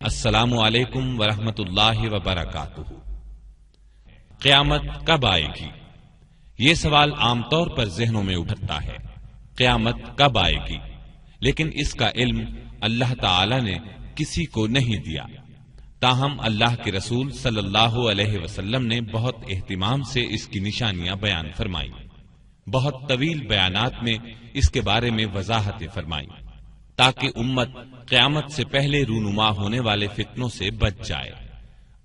السلام علیکم ورحمۃ اللہ وبرکاتہ۔ قیامت کب آئے گی؟ یہ سوال عام طور پر ذہنوں میں اٹھتا ہے، قیامت کب آئے گی؟ لیکن اس کا علم اللہ تعالی نے کسی کو نہیں دیا، تاہم اللہ کے رسول صلی اللہ علیہ وسلم نے بہت اہتمام سے اس کی نشانیاں بیان فرمائی، بہت طویل بیانات میں اس کے بارے میں وضاحتیں فرمائی، تاکہ امت قیامت سے پہلے رونما ہونے والے فتنوں سے بچ جائے۔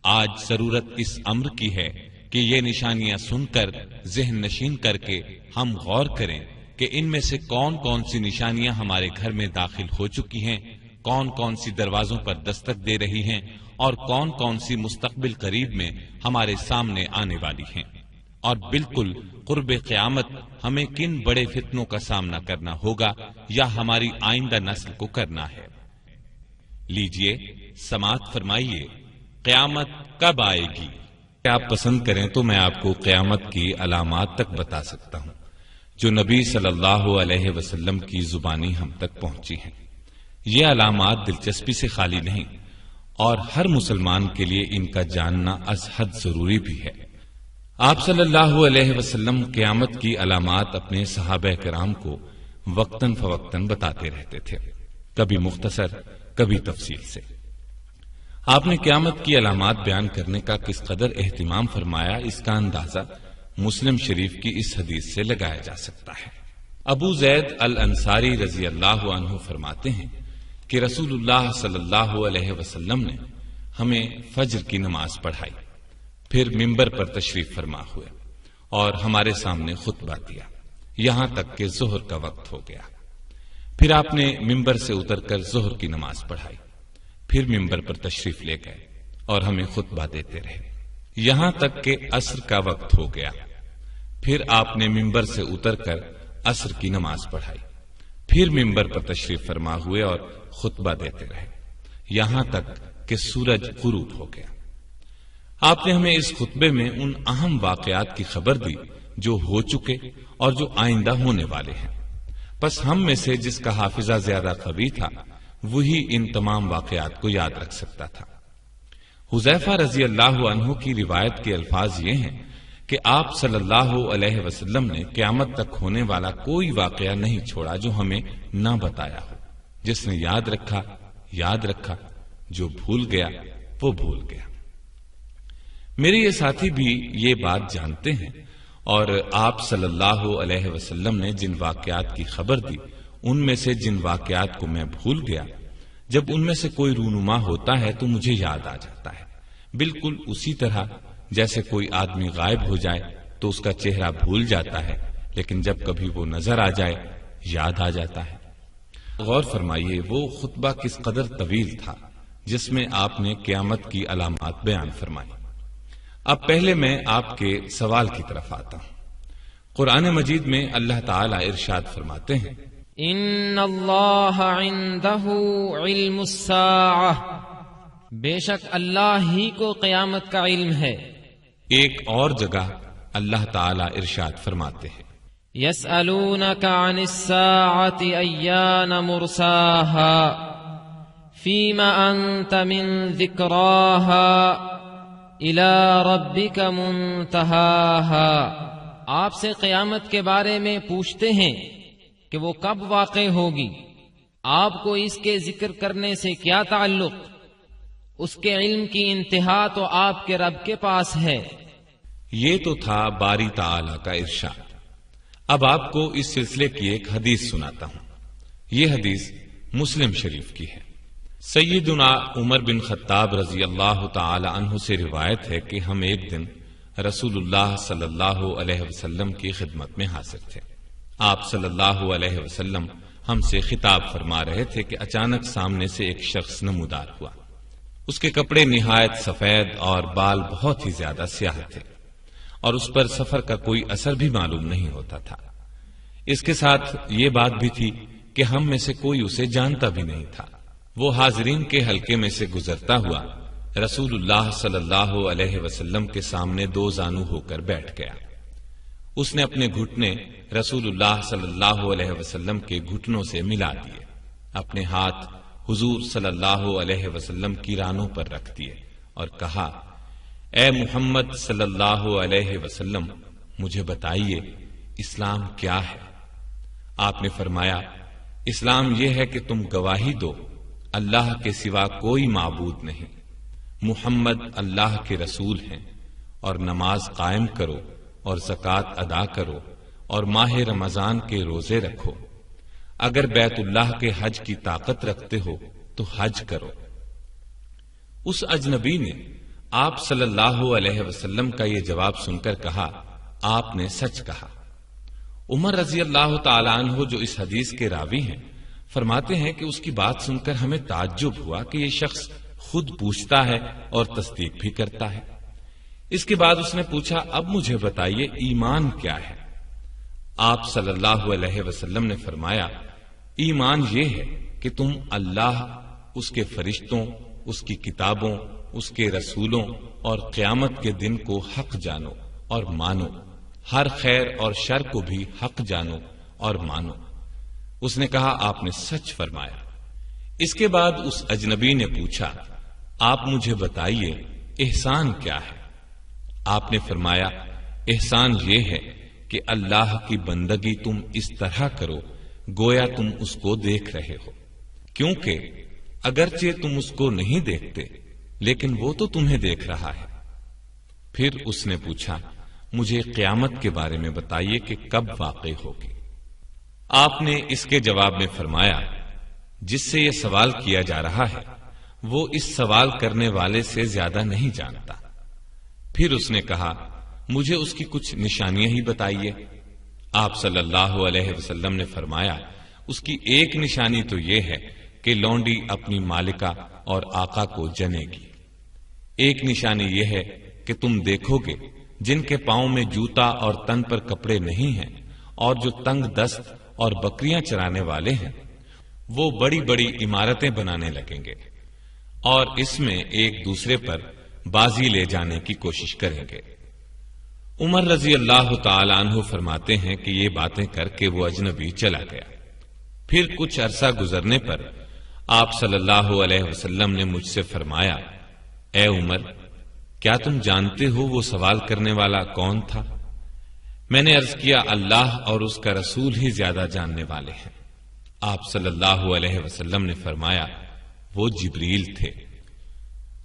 آج ضرورت اس امر کی ہے کہ یہ نشانیاں سن کر ذہن نشین کر کے ہم غور کریں کہ ان میں سے کون کون سی نشانیاں ہمارے گھر میں داخل ہو چکی ہیں، کون کون سی دروازوں پر دستک دے رہی ہیں، اور کون کون سی مستقبل قریب میں ہمارے سامنے آنے والی ہیں، اور بالکل قرب قیامت ہمیں کن بڑے فتنوں کا سامنا کرنا ہوگا یا ہماری آئندہ نسل کو کرنا ہے۔ لیجئے سماعت فرمائیے، قیامت کب آئے گی؟ آپ پسند کریں تو میں آپ کو قیامت کی علامات تک بتا سکتا ہوں جو نبی صلی اللہ علیہ وسلم کی زبانی ہم تک پہنچی ہیں۔ یہ علامات دلچسپی سے خالی نہیں، اور ہر مسلمان کے لیے ان کا جاننا از حد ضروری بھی ہے۔ آپ صلی اللہ علیہ وسلم قیامت کی علامات اپنے صحابہ کرام کو وقتاً فوقتاً بتاتے رہتے تھے، کبھی مختصر کبھی تفصیل سے۔ آپ نے قیامت کی علامات بیان کرنے کا کس قدر اہتمام فرمایا، اس کا اندازہ مسلم شریف کی اس حدیث سے لگایا جا سکتا ہے۔ ابو زید الانصاری رضی اللہ عنہ فرماتے ہیں کہ رسول اللہ صلی اللہ علیہ وسلم نے ہمیں فجر کی نماز پڑھائی، پھر ممبر پر تشریف فرما ہوئے اور ہمارے سامنے خطبہ دیا یہاں تک کہ ظہر کا وقت ہو گیا۔ پھر آپ نے ممبر سے اتر کر ظہر کی نماز پڑھائی، پھر ممبر پر تشریف لے گئے اور ہمیں خطبہ دیتے رہے یہاں تک کہ عصر کا وقت ہو گیا۔ پھر آپ نے ممبر سے اتر کر عصر کی نماز پڑھائی، پھر ممبر پر تشریف فرما ہوئے اور خطبہ دیتے رہے یہاں تک کہ سورج غروب ہو گیا۔ آپ نے ہمیں اس خطبے میں ان اہم واقعات کی خبر دی جو ہو چکے اور جو آئندہ ہونے والے ہیں، بس ہم میں سے جس کا حافظہ زیادہ قوی تھا وہی ان تمام واقعات کو یاد رکھ سکتا تھا۔ حذیفہ رضی اللہ عنہ کی روایت کے الفاظ یہ ہیں کہ آپ صلی اللہ علیہ وسلم نے قیامت تک ہونے والا کوئی واقعہ نہیں چھوڑا جو ہمیں نہ بتایا ہو۔ جس نے یاد رکھا یاد رکھا، جو بھول گیا وہ بھول گیا۔ میرے یہ ساتھی بھی یہ بات جانتے ہیں، اور آپ صلی اللہ علیہ وسلم نے جن واقعات کی خبر دی ان میں سے جن واقعات کو میں بھول گیا، جب ان میں سے کوئی رونما ہوتا ہے تو مجھے یاد آ جاتا ہے، بالکل اسی طرح جیسے کوئی آدمی غائب ہو جائے تو اس کا چہرہ بھول جاتا ہے، لیکن جب کبھی وہ نظر آ جائے یاد آ جاتا ہے۔ غور فرمائیے وہ خطبہ کس قدر طویل تھا جس میں آپ نے قیامت کی علامات بیان فرمائی۔ اب پہلے میں آپ کے سوال کی طرف آتا ہوں۔ قرآن مجید میں اللہ تعالی ارشاد فرماتے ہیں، ان اللہ عندہ علم الساعہ، بے شک اللہ ہی کو قیامت کا علم ہے۔ ایک اور جگہ اللہ تعالی ارشاد فرماتے ہیں، یسألونک عن الساعة ایان مرساہا فیم انت من ذکراہا الی ربک منتہاہا۔ آپ سے قیامت کے بارے میں پوچھتے ہیں کہ وہ کب واقع ہوگی، آپ کو اس کے ذکر کرنے سے کیا تعلق؟ اس کے علم کی انتہا تو آپ کے رب کے پاس ہے۔ یہ تو تھا باری تعالی کا ارشاد۔ اب آپ کو اس سلسلے کی ایک حدیث سناتا ہوں۔ یہ حدیث مسلم شریف کی ہے۔ سیدنا عمر بن خطاب رضی اللہ تعالی عنہ سے روایت ہے کہ ہم ایک دن رسول اللہ صلی اللہ علیہ وسلم کی خدمت میں حاضر تھے۔ آپ صلی اللہ علیہ وسلم ہم سے خطاب فرما رہے تھے کہ اچانک سامنے سے ایک شخص نمودار ہوا۔ اس کے کپڑے نہایت سفید اور بال بہت ہی زیادہ سیاہ تھے، اور اس پر سفر کا کوئی اثر بھی معلوم نہیں ہوتا تھا۔ اس کے ساتھ یہ بات بھی تھی کہ ہم میں سے کوئی اسے جانتا بھی نہیں تھا۔ وہ حاضرین کے حلقے میں سے گزرتا ہوا رسول اللہ صلی اللہ علیہ وسلم کے سامنے دو زانو ہو کر بیٹھ گیا۔ اس نے اپنے گھٹنے رسول اللہ صلی اللہ علیہ وسلم کے گھٹنوں سے ملا دیے، اپنے ہاتھ حضور صلی اللہ علیہ وسلم کی رانوں پر رکھ دیے اور کہا، اے محمد صلی اللہ علیہ وسلم، مجھے بتائیے اسلام کیا ہے؟ آپ نے فرمایا، اسلام یہ ہے کہ تم گواہی دو اللہ کے سوا کوئی معبود نہیں، محمد اللہ کے رسول ہیں، اور نماز قائم کرو اور زکوٰۃ ادا کرو اور ماہ رمضان کے روزے رکھو، اگر بیت اللہ کے حج کی طاقت رکھتے ہو تو حج کرو۔ اس اجنبی نے آپ صلی اللہ علیہ وسلم کا یہ جواب سن کر کہا، آپ نے سچ کہا۔ عمر رضی اللہ تعالیٰ عنہ جو اس حدیث کے راوی ہیں فرماتے ہیں کہ اس کی بات سن کر ہمیں تعجب ہوا کہ یہ شخص خود پوچھتا ہے اور تصدیق بھی کرتا ہے۔ اس کے بعد اس نے پوچھا، اب مجھے بتائیے ایمان کیا ہے؟ آپ صلی اللہ علیہ وسلم نے فرمایا، ایمان یہ ہے کہ تم اللہ، اس کے فرشتوں، اس کی کتابوں، اس کے رسولوں اور قیامت کے دن کو حق جانو اور مانو، ہر خیر اور شر کو بھی حق جانو اور مانو۔ اس نے کہا، آپ نے سچ فرمایا۔ اس کے بعد اس اجنبی نے پوچھا، آپ مجھے بتائیے احسان کیا ہے؟ آپ نے فرمایا، احسان یہ ہے کہ اللہ کی بندگی تم اس طرح کرو گویا تم اس کو دیکھ رہے ہو، کیونکہ اگرچہ تم اس کو نہیں دیکھتے لیکن وہ تو تمہیں دیکھ رہا ہے۔ پھر اس نے پوچھا، مجھے قیامت کے بارے میں بتائیے کہ کب واقع ہوگی؟ آپ نے اس کے جواب میں فرمایا، جس سے یہ سوال کیا جا رہا ہے وہ اس سوال کرنے والے سے زیادہ نہیں جانتا۔ پھر اس نے کہا، مجھے اس کی کچھ نشانیاں ہی بتائیے۔ آپ صلی اللہ علیہ وسلم نے فرمایا، اس کی ایک نشانی تو یہ ہے کہ لونڈی اپنی مالکہ اور آقا کو جنے گی۔ ایک نشانی یہ ہے کہ تم دیکھو گے جن کے پاؤں میں جوتا اور تن پر کپڑے نہیں ہیں اور جو تنگ دست اور بکریاں چرانے والے ہیں، وہ بڑی بڑی عمارتیں بنانے لگیں گے اور اس میں ایک دوسرے پر بازی لے جانے کی کوشش کریں گے۔ عمر رضی اللہ تعالی عنہ فرماتے ہیں کہ یہ باتیں کر کے وہ اجنبی چلا گیا۔ پھر کچھ عرصہ گزرنے پر آپ صلی اللہ علیہ وسلم نے مجھ سے فرمایا، اے عمر، کیا تم جانتے ہو وہ سوال کرنے والا کون تھا؟ میں نے عرض کیا، اللہ اور اس کا رسول ہی زیادہ جاننے والے ہیں۔ آپ صلی اللہ علیہ وسلم نے فرمایا، وہ جبریل تھے،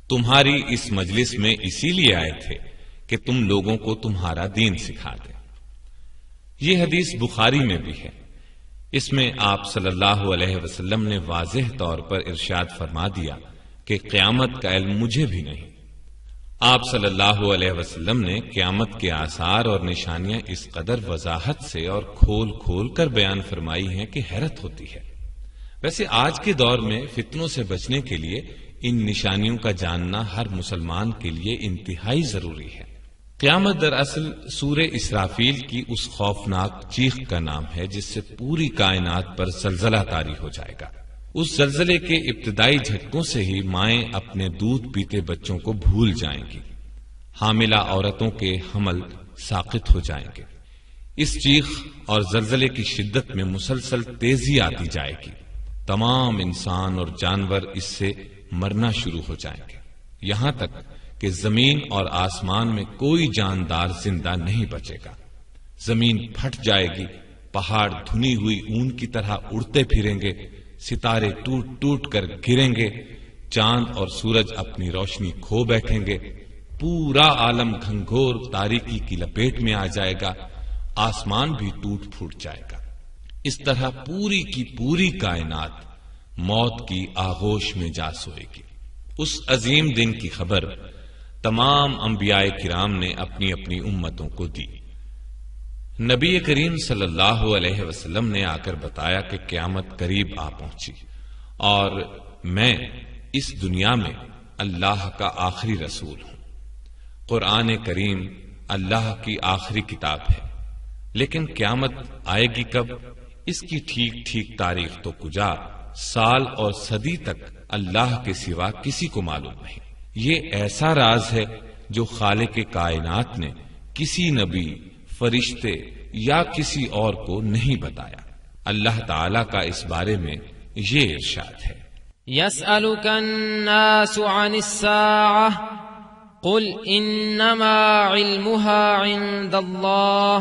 تمہاری اس مجلس میں اسی لیے آئے تھے کہ تم لوگوں کو تمہارا دین سکھا دیں۔ یہ حدیث بخاری میں بھی ہے۔ اس میں آپ صلی اللہ علیہ وسلم نے واضح طور پر ارشاد فرما دیا کہ قیامت کا علم مجھے بھی نہیں۔ آپ صلی اللہ علیہ وسلم نے قیامت کے آثار اور نشانیاں اس قدر وضاحت سے اور کھول کھول کر بیان فرمائی ہیں کہ حیرت ہوتی ہے۔ ویسے آج کے دور میں فتنوں سے بچنے کے لیے ان نشانیوں کا جاننا ہر مسلمان کے لیے انتہائی ضروری ہے۔ قیامت دراصل سورہ اسرافیل کی اس خوفناک چیخ کا نام ہے جس سے پوری کائنات پر زلزلہ طاری ہو جائے گا۔ اس زلزلے کے ابتدائی جھٹکوں سے ہی مائیں اپنے دودھ پیتے بچوں کو بھول جائیں گی، حاملہ عورتوں کے حمل ساقط ہو جائیں گے۔ اس چیخ اور زلزلے کی شدت میں مسلسل تیزی آتی جائے گی، تمام انسان اور جانور اس سے مرنا شروع ہو جائیں گے، یہاں تک کہ زمین اور آسمان میں کوئی جاندار زندہ نہیں بچے گا۔ زمین پھٹ جائے گی، پہاڑ دھنی ہوئی اون کی طرح اڑتے پھریں گے، ستارے ٹوٹ ٹوٹ کر گریں گے، چاند اور سورج اپنی روشنی کھو بیٹھیں گے، پورا عالم گھنگھور تاریکی کی لپیٹ میں آ جائے گا، آسمان بھی ٹوٹ پھوٹ جائے گا۔ اس طرح پوری کی پوری کائنات موت کی آغوش میں جا سوئے گی۔ اس عظیم دن کی خبر تمام انبیاء کرام نے اپنی اپنی امتوں کو دی۔ نبی کریم صلی اللہ علیہ وسلم نے آ کر بتایا کہ قیامت قریب آ پہنچی اور میں اس دنیا میں اللہ کا آخری رسول ہوں۔ قرآن کریم اللہ کی آخری کتاب ہے، لیکن قیامت آئے گی کب، اس کی ٹھیک ٹھیک تاریخ تو کجا، سال اور صدی تک اللہ کے سوا کسی کو معلوم نہیں۔ یہ ایسا راز ہے جو خالق کائنات نے کسی نبی، فرشتے یا کسی اور کو نہیں بتایا۔ اللہ تعالی کا اس بارے میں یہ ارشاد ہے۔ يسألك الناس عن الساعة قل إنما علمها عند الله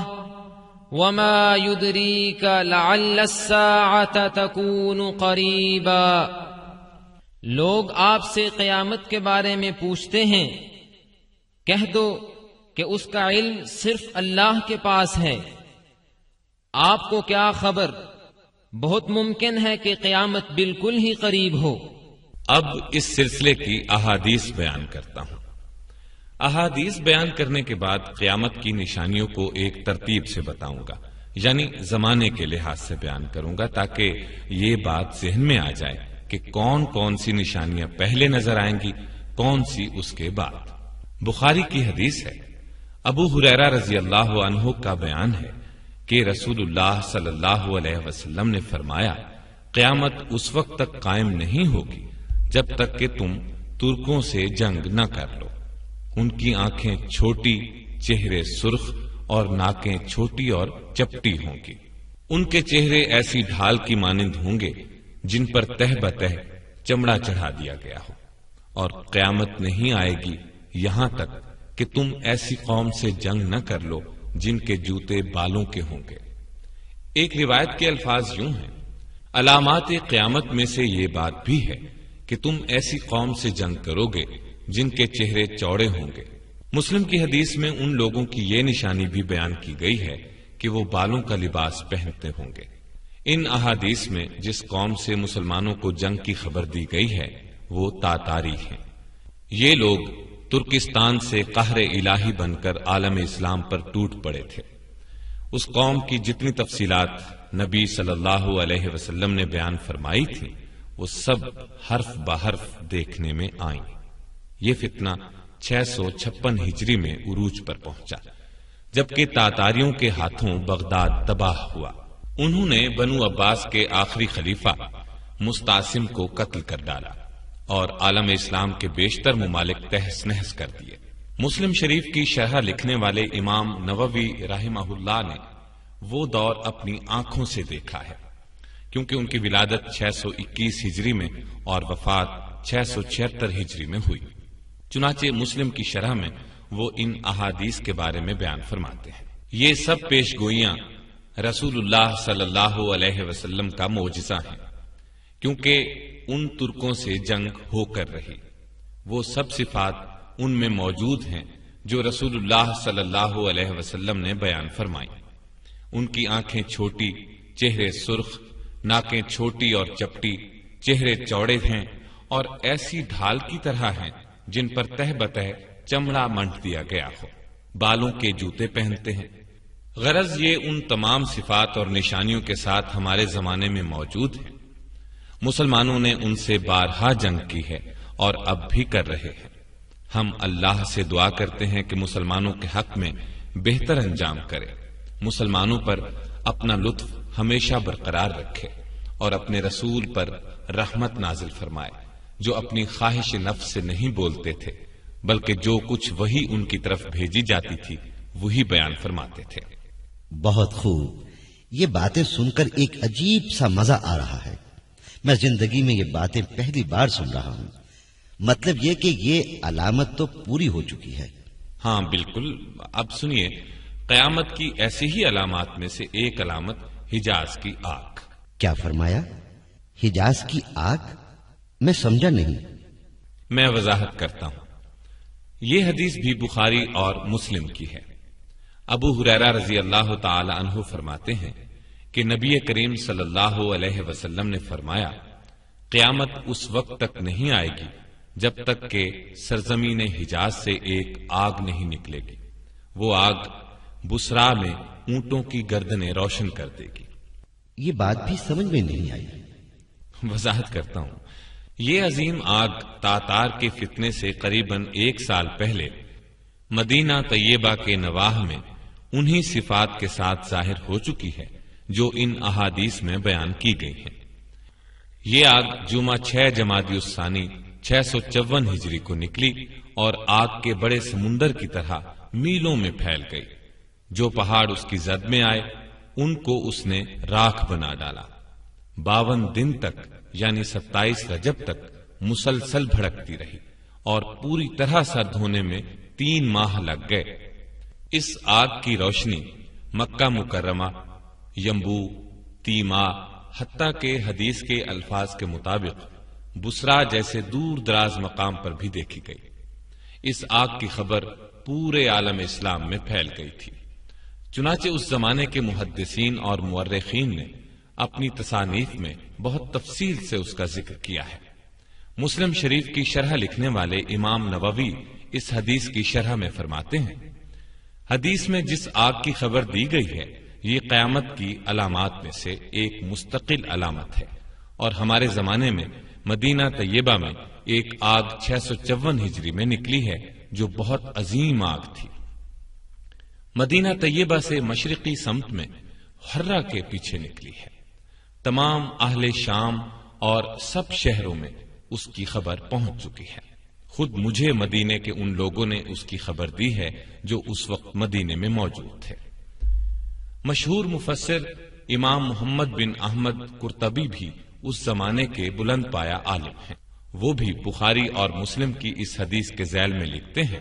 وما يدريك لعل الساعة تكون قريبا۔ لوگ آپ سے قیامت کے بارے میں پوچھتے ہیں، کہہ دو کہ اس کا علم صرف اللہ کے پاس ہے، آپ کو کیا خبر، بہت ممکن ہے کہ قیامت بالکل ہی قریب ہو۔ اب اس سلسلے کی احادیث بیان کرتا ہوں۔ احادیث بیان کرنے کے بعد قیامت کی نشانیوں کو ایک ترتیب سے بتاؤں گا، یعنی زمانے کے لحاظ سے بیان کروں گا تاکہ یہ بات ذہن میں آ جائے کہ کون کون سی نشانیاں پہلے نظر آئیں گی، کون سی اس کے بعد۔ بخاری کی حدیث ہے، ابو ہریرہ رضی اللہ عنہ کا بیان ہے کہ رسول اللہ صلی اللہ علیہ وسلم نے فرمایا، قیامت اس وقت تک قائم نہیں ہوگی جب تک کہ تم ترکوں سے جنگ نہ کر لو۔ ان کی آنکھیں چھوٹی، چہرے سرخ اور ناکیں چھوٹی اور چپٹی ہوں گی۔ ان کے چہرے ایسی ڈھال کی مانند ہوں گے جن پر تہ بتہ چمڑا چڑھا دیا گیا ہو، اور قیامت نہیں آئے گی یہاں تک کہ تم ایسی قوم سے جنگ نہ کر لو جن کے جوتے بالوں کے ہوں گے۔ ایک روایت کے الفاظ یوں ہیں، علامات قیامت میں سے یہ بات بھی ہے کہ تم ایسی قوم سے جنگ کرو گے جن کے چہرے چوڑے ہوں گے۔ مسلم کی حدیث میں ان لوگوں کی یہ نشانی بھی بیان کی گئی ہے کہ وہ بالوں کا لباس پہنتے ہوں گے۔ ان احادیث میں جس قوم سے مسلمانوں کو جنگ کی خبر دی گئی ہے وہ تاتاری ہیں۔ یہ لوگ ترکستان سے قہر الہی بن کر عالم اسلام پر ٹوٹ پڑے تھے۔ اس قوم کی جتنی تفصیلات نبی صلی اللہ علیہ وسلم نے بیان فرمائی تھی وہ سب حرف بحرف دیکھنے میں آئیں۔ یہ فتنہ 656 ہجری میں عروج پر پہنچا، جبکہ تاتاریوں کے ہاتھوں بغداد تباہ ہوا۔ انہوں نے بنو عباس کے آخری خلیفہ مستعصم کو قتل کر ڈالا اور عالم اسلام کے بیشتر ممالک تہس نہس کر دیے۔ مسلم شریف کی شرح لکھنے والے امام نووی رحمہ اللہ نے وہ دور اپنی آنکھوں سے دیکھا ہے، کیونکہ ان کی ولادت 621 ہجری میں اور وفات 676 ہجری میں ہوئی۔ چنانچہ مسلم کی شرح میں وہ ان احادیث کے بارے میں بیان فرماتے ہیں۔ یہ سب پیش گوئیاں رسول اللہ صلی اللہ علیہ وسلم کا معجزہ ہیں، کیونکہ ان ترکوں سے جنگ ہو کر رہی۔ وہ سب صفات ان میں موجود ہیں جو رسول اللہ صلی اللہ علیہ وسلم نے بیان فرمائی۔ ان کی آنکھیں چھوٹی، چہرے سرخ، ناکیں چھوٹی اور چپٹی، چہرے چوڑے ہیں اور ایسی ڈھال کی طرح ہیں جن پر تہ بتہ چمڑا منڈ دیا گیا ہو، بالوں کے جوتے پہنتے ہیں۔ غرض یہ ان تمام صفات اور نشانیوں کے ساتھ ہمارے زمانے میں موجود ہیں۔ مسلمانوں نے ان سے بارہا جنگ کی ہے اور اب بھی کر رہے ہیں۔ ہم اللہ سے دعا کرتے ہیں کہ مسلمانوں کے حق میں بہتر انجام کرے، مسلمانوں پر اپنا لطف ہمیشہ برقرار رکھے اور اپنے رسول پر رحمت نازل فرمائے، جو اپنی خواہش نفس سے نہیں بولتے تھے بلکہ جو کچھ وہی ان کی طرف بھیجی جاتی تھی وہی بیان فرماتے تھے۔ بہت خوب، یہ باتیں سن کر ایک عجیب سا مزہ آ رہا ہے۔ میں زندگی میں یہ باتیں پہلی بار سن رہا ہوں۔ مطلب یہ کہ یہ علامت تو پوری ہو چکی ہے۔ ہاں بالکل۔ اب سنیے، قیامت کی ایسی ہی علامات میں سے ایک علامت حجاز کی آگ۔ کیا فرمایا؟ حجاز کی آگ؟ میں سمجھا نہیں۔ میں وضاحت کرتا ہوں۔ یہ حدیث بھی بخاری اور مسلم کی ہے۔ ابو ہریرہ رضی اللہ تعالی عنہ فرماتے ہیں کہ نبی کریم صلی اللہ علیہ وسلم نے فرمایا، قیامت اس وقت تک نہیں آئے گی جب تک کہ سرزمین حجاز سے ایک آگ نہیں نکلے گی۔ وہ آگ بسرا میں اونٹوں کی گردنیں روشن کر دے گی۔ یہ بات بھی سمجھ میں نہیں آئی۔ وضاحت کرتا ہوں۔ یہ عظیم آگ تاتار کے فتنے سے قریباً 1 سال پہلے مدینہ طیبہ کے نواح میں انہی صفات کے ساتھ ظاہر ہو چکی ہے جو ان احادیث میں بیان کی گئی ہیں۔ یہ آگ جمعہ 6 جمادی الثانی 654 ہجری کو نکلی اور آگ کے بڑے سمندر کی طرح میلوں میں پھیل گئی۔ جو پہاڑ اس کی زد میں آئے ان کو اس نے راکھ بنا ڈالا۔ 52 دن تک یعنی 27 رجب تک مسلسل بھڑکتی رہی اور پوری طرح سرد ہونے میں 3 ماہ لگ گئے۔ اس آگ کی روشنی مکہ مکرمہ، یمبو، تیما، حتیٰ کہ حدیث کے الفاظ کے مطابق بصرا جیسے دور دراز مقام پر بھی دیکھی گئی۔ اس آگ کی خبر پورے عالم اسلام میں پھیل گئی تھی۔ چنانچہ اس زمانے کے محدثین اور مورخین نے اپنی تصانیف میں بہت تفصیل سے اس کا ذکر کیا ہے۔ مسلم شریف کی شرح لکھنے والے امام نووی اس حدیث کی شرح میں فرماتے ہیں، حدیث میں جس آگ کی خبر دی گئی ہے یہ قیامت کی علامات میں سے ایک مستقل علامت ہے، اور ہمارے زمانے میں مدینہ طیبہ میں ایک آگ 654 ہجری میں نکلی ہے جو بہت عظیم آگ تھی۔ مدینہ طیبہ سے مشرقی سمت میں حرہ کے پیچھے نکلی ہے۔ تمام اہل شام اور سب شہروں میں اس کی خبر پہنچ چکی ہے۔ خود مجھے مدینے کے ان لوگوں نے اس کی خبر دی ہے جو اس وقت مدینے میں موجود تھے۔ مشہور مفسر امام محمد بن احمد قرطبی بھی اس زمانے کے بلند پایا عالم ہیں۔ وہ بھی بخاری اور مسلم کی اس حدیث کے ذیل میں لکھتے ہیں،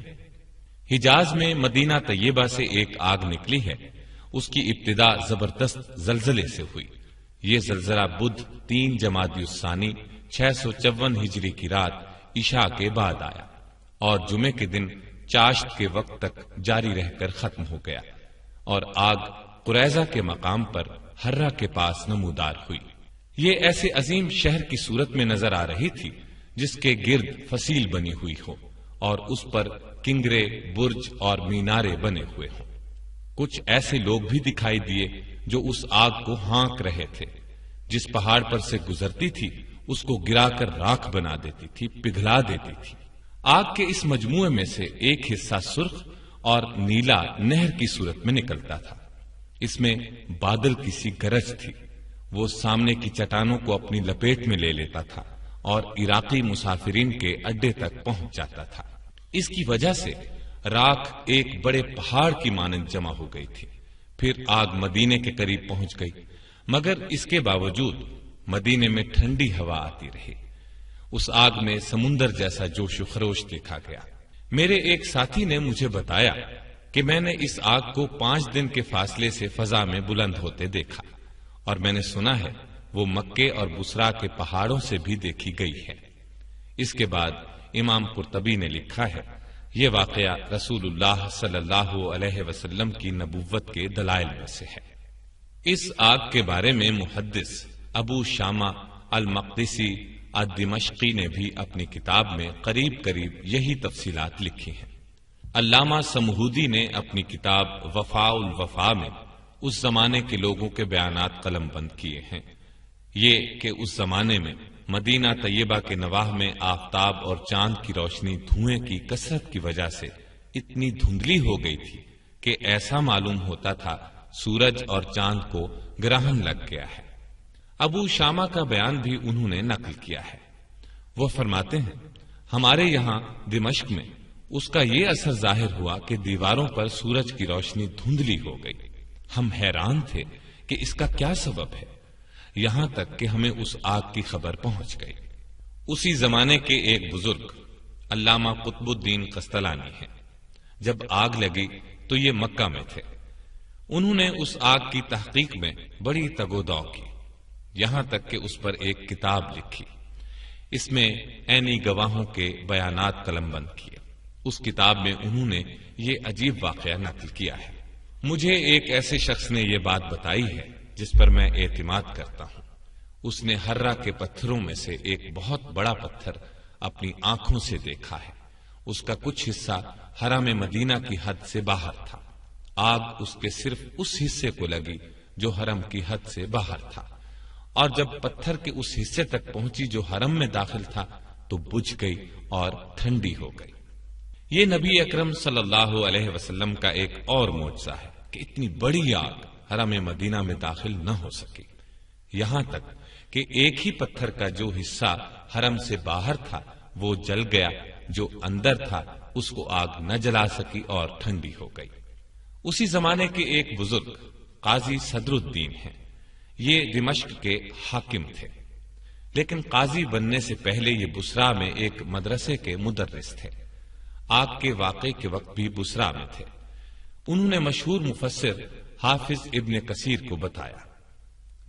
حجاز میں مدینہ طیبہ سے ایک آگ نکلی ہے، اس کی ابتدا زبردست زلزلے سے ہوئی۔ یہ زلزلہ بدھ 3 جمادی الثانی 654 ہجری کی رات عشاء کے بعد آیا اور جمعے کے دن چاشت کے وقت تک جاری رہ کر ختم ہو گیا، اور آگ قریظہ کے مقام پر حرہ کے پاس نمودار ہوئی۔ یہ ایسے عظیم شہر کی صورت میں نظر آ رہی تھی جس کے گرد فصیل بنی ہوئی ہو اور اس پر کنگرے، برج اور مینارے بنے ہوئے ہوں۔ کچھ ایسے لوگ بھی دکھائی دیے جو اس آگ کو ہانک رہے تھے۔ جس پہاڑ پر سے گزرتی تھی اس کو گرا کر راکھ بنا دیتی تھی، پگھلا دیتی تھی۔ آگ کے اس مجموعے میں سے ایک حصہ سرخ اور نیلا نہر کی صورت میں نکلتا تھا۔ اس میں بادل کی سی گرج تھی۔ وہ سامنے کی چٹانوں کو اپنی لپیٹ میں لے لیتا تھا اور عراقی مسافرین کے اڈے تک پہنچ جاتا تھا۔ اس کی وجہ سے راکھ ایک بڑے پہاڑ کی مانند جمع ہو گئی تھی۔ پھر آگ مدینے کے قریب پہنچ گئی، مگر اس کے باوجود مدینے میں ٹھنڈی ہوا آتی رہی۔ اس آگ میں سمندر جیسا جوش و خروش دیکھا گیا۔ میرے ایک ساتھی نے مجھے بتایا کہ میں نے اس آگ کو 5 دن کے فاصلے سے فضا میں بلند ہوتے دیکھا، اور میں نے سنا ہے وہ مکے اور بصرا کے پہاڑوں سے بھی دیکھی گئی ہے۔ اس کے بعد امام قرطبی نے لکھا ہے، یہ واقعہ رسول اللہ صلی اللہ علیہ وسلم کی نبوت کے دلائل میں سے ہے۔ اس آگ کے بارے میں محدث ابو شامہ المقدسی الدمشقی نے بھی اپنی کتاب میں قریب یہی تفصیلات لکھی ہیں۔ علامہ سمہودی نے اپنی کتاب وفاء الوفا میں اس زمانے کے لوگوں کے بیانات قلم بند کیے ہیں۔ یہ کہ اس زمانے میں مدینہ طیبہ کے نواح میں آفتاب اور چاند کی روشنی دھوئیں کی کثرت کی وجہ سے اتنی دھندلی ہو گئی تھی کہ ایسا معلوم ہوتا تھا سورج اور چاند کو گرہن لگ گیا ہے۔ ابو شامہ کا بیان بھی انہوں نے نقل کیا ہے۔ وہ فرماتے ہیں، ہمارے یہاں دمشق میں اس کا یہ اثر ظاہر ہوا کہ دیواروں پر سورج کی روشنی دھندلی ہو گئی۔ ہم حیران تھے کہ اس کا کیا سبب ہے، یہاں تک کہ ہمیں اس آگ کی خبر پہنچ گئی۔ اسی زمانے کے ایک بزرگ علامہ قطب الدین قسطلانی ہیں۔ جب آگ لگی تو یہ مکہ میں تھے۔ انہوں نے اس آگ کی تحقیق میں بڑی تگ و دو کی، یہاں تک کہ اس پر ایک کتاب لکھی۔ اس میں عینی گواہوں کے بیانات قلم بند کیے۔ اس کتاب میں انہوں نے یہ عجیب واقعہ نقل کیا ہے۔ مجھے ایک ایسے شخص نے یہ بات بتائی ہے جس پر میں اعتماد کرتا ہوں۔ اس نے حرہ کے پتھروں میں سے ایک بہت بڑا پتھر اپنی آنکھوں سے دیکھا ہے۔ اس کا کچھ حصہ حرم مدینہ کی حد سے باہر تھا۔ آگ اس کے صرف اس حصے کو لگی جو حرم کی حد سے باہر تھا، اور جب پتھر کے اس حصے تک پہنچی جو حرم میں داخل تھا تو بجھ گئی اور ٹھنڈی ہو گئی۔ یہ نبی اکرم صلی اللہ علیہ وسلم کا ایک اور معجزہ ہے کہ اتنی بڑی آگ حرم مدینہ میں داخل نہ ہو سکی، یہاں تک کہ ایک ہی پتھر کا جو حصہ حرم سے باہر تھا وہ جل گیا، جو اندر تھا اس کو آگ نہ جلا سکی اور ٹھنڈی ہو گئی۔ اسی زمانے کے ایک بزرگ قاضی صدر الدین ہیں۔ یہ دمشق کے حاکم تھے، لیکن قاضی بننے سے پہلے یہ بصرہ میں ایک مدرسے کے مدرس تھے۔ آگ کے واقعے کے وقت بھی بصرہ میں تھے۔ انہوں نے مشہور مفسر حافظ ابن کثیر کو بتایا،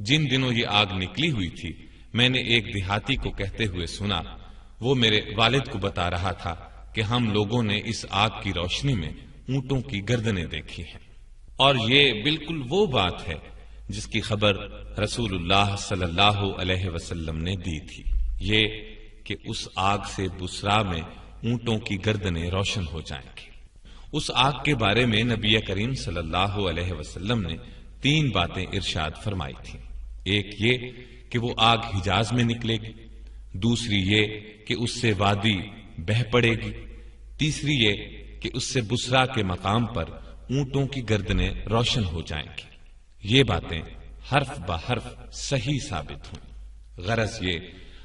جن دنوں یہ آگ نکلی ہوئی تھی میں نے ایک دیہاتی کو کہتے ہوئے سنا، وہ میرے والد کو بتا رہا تھا کہ ہم لوگوں نے اس آگ کی روشنی میں اونٹوں کی گردنیں دیکھی ہیں، اور یہ بالکل وہ بات ہے جس کی خبر رسول اللہ صلی اللہ علیہ وسلم نے دی تھی، یہ کہ اس آگ سے بصرہ میں اونٹوں کی گردنیں روشن ہو جائیں گی۔ اس آگ کے بارے میں نبی کریم صلی اللہ علیہ وسلم نے 3 باتیں ارشاد فرمائی تھیں۔ ایک یہ کہ وہ آگ حجاز میں نکلے گی، دوسری یہ کہ اس سے وادی بہہ پڑے گی، تیسری یہ کہ اس سے بصرہ کے مقام پر اونٹوں کی گردنیں روشن ہو جائیں گی۔ یہ باتیں حرف بحرف صحیح ثابت ہوئیں۔ غرض یہ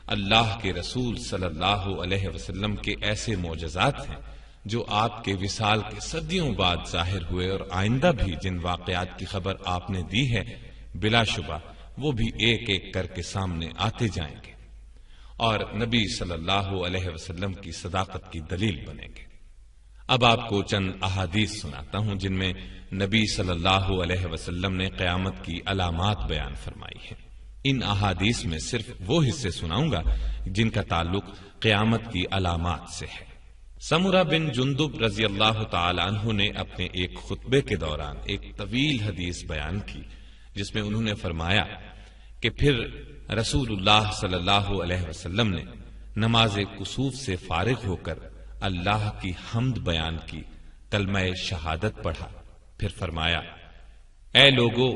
اللہ کے رسول صلی اللہ علیہ وسلم کے ایسے معجزات ہیں جو آپ کے وصال کے صدیوں بعد ظاہر ہوئے، اور آئندہ بھی جن واقعات کی خبر آپ نے دی ہے بلا شبہ وہ بھی ایک ایک کر کے سامنے آتے جائیں گے اور نبی صلی اللہ علیہ وسلم کی صداقت کی دلیل بنیں گے۔ اب آپ کو چند احادیث سناتا ہوں جن میں نبی صلی اللہ علیہ وسلم نے قیامت کی علامات بیان فرمائی ہیں۔ ان احادیث میں صرف وہ حصے سناؤں گا جن کا تعلق قیامت کی علامات سے ہے۔ سمرہ بن جندب رضی اللہ تعالی عنہ نے اپنے ایک خطبے کے دوران ایک طویل حدیث بیان کی جس میں انہوں نے فرمایا کہ پھر رسول اللہ صلی اللہ علیہ وسلم نے نماز کسوف سے فارغ ہو کر اللہ کی حمد بیان کی، کلمہ شہادت پڑھا، پھر فرمایا، اے لوگو،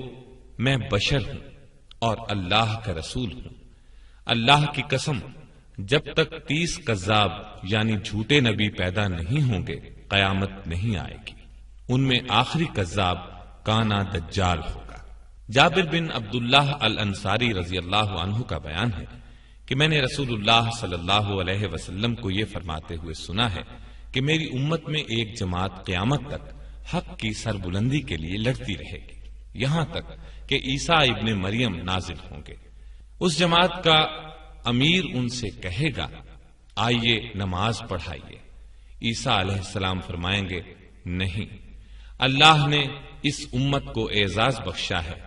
میں بشر ہوں اور اللہ کا رسول ہوں۔ اللہ کی قسم، جب تک 30 کذاب یعنی جھوٹے نبی پیدا نہیں ہوں گے قیامت نہیں آئے گی۔ ان میں آخری کذاب کانا دجال ہوگا۔ جابر بن عبداللہ الانصاری رضی اللہ عنہ کا بیان ہے کہ میں نے رسول اللہ صلی اللہ علیہ وسلم کو یہ فرماتے ہوئے سنا ہے کہ میری امت میں ایک جماعت قیامت تک حق کی سربلندی کے لیے لڑتی رہے گی، یہاں تک کہ عیسیٰ ابن مریم نازل ہوں گے۔ اس جماعت کا امیر ان سے کہے گا، آئیے نماز پڑھائیے۔ عیسیٰ علیہ السلام فرمائیں گے، نہیں، اللہ نے اس امت کو اعزاز بخشا ہے،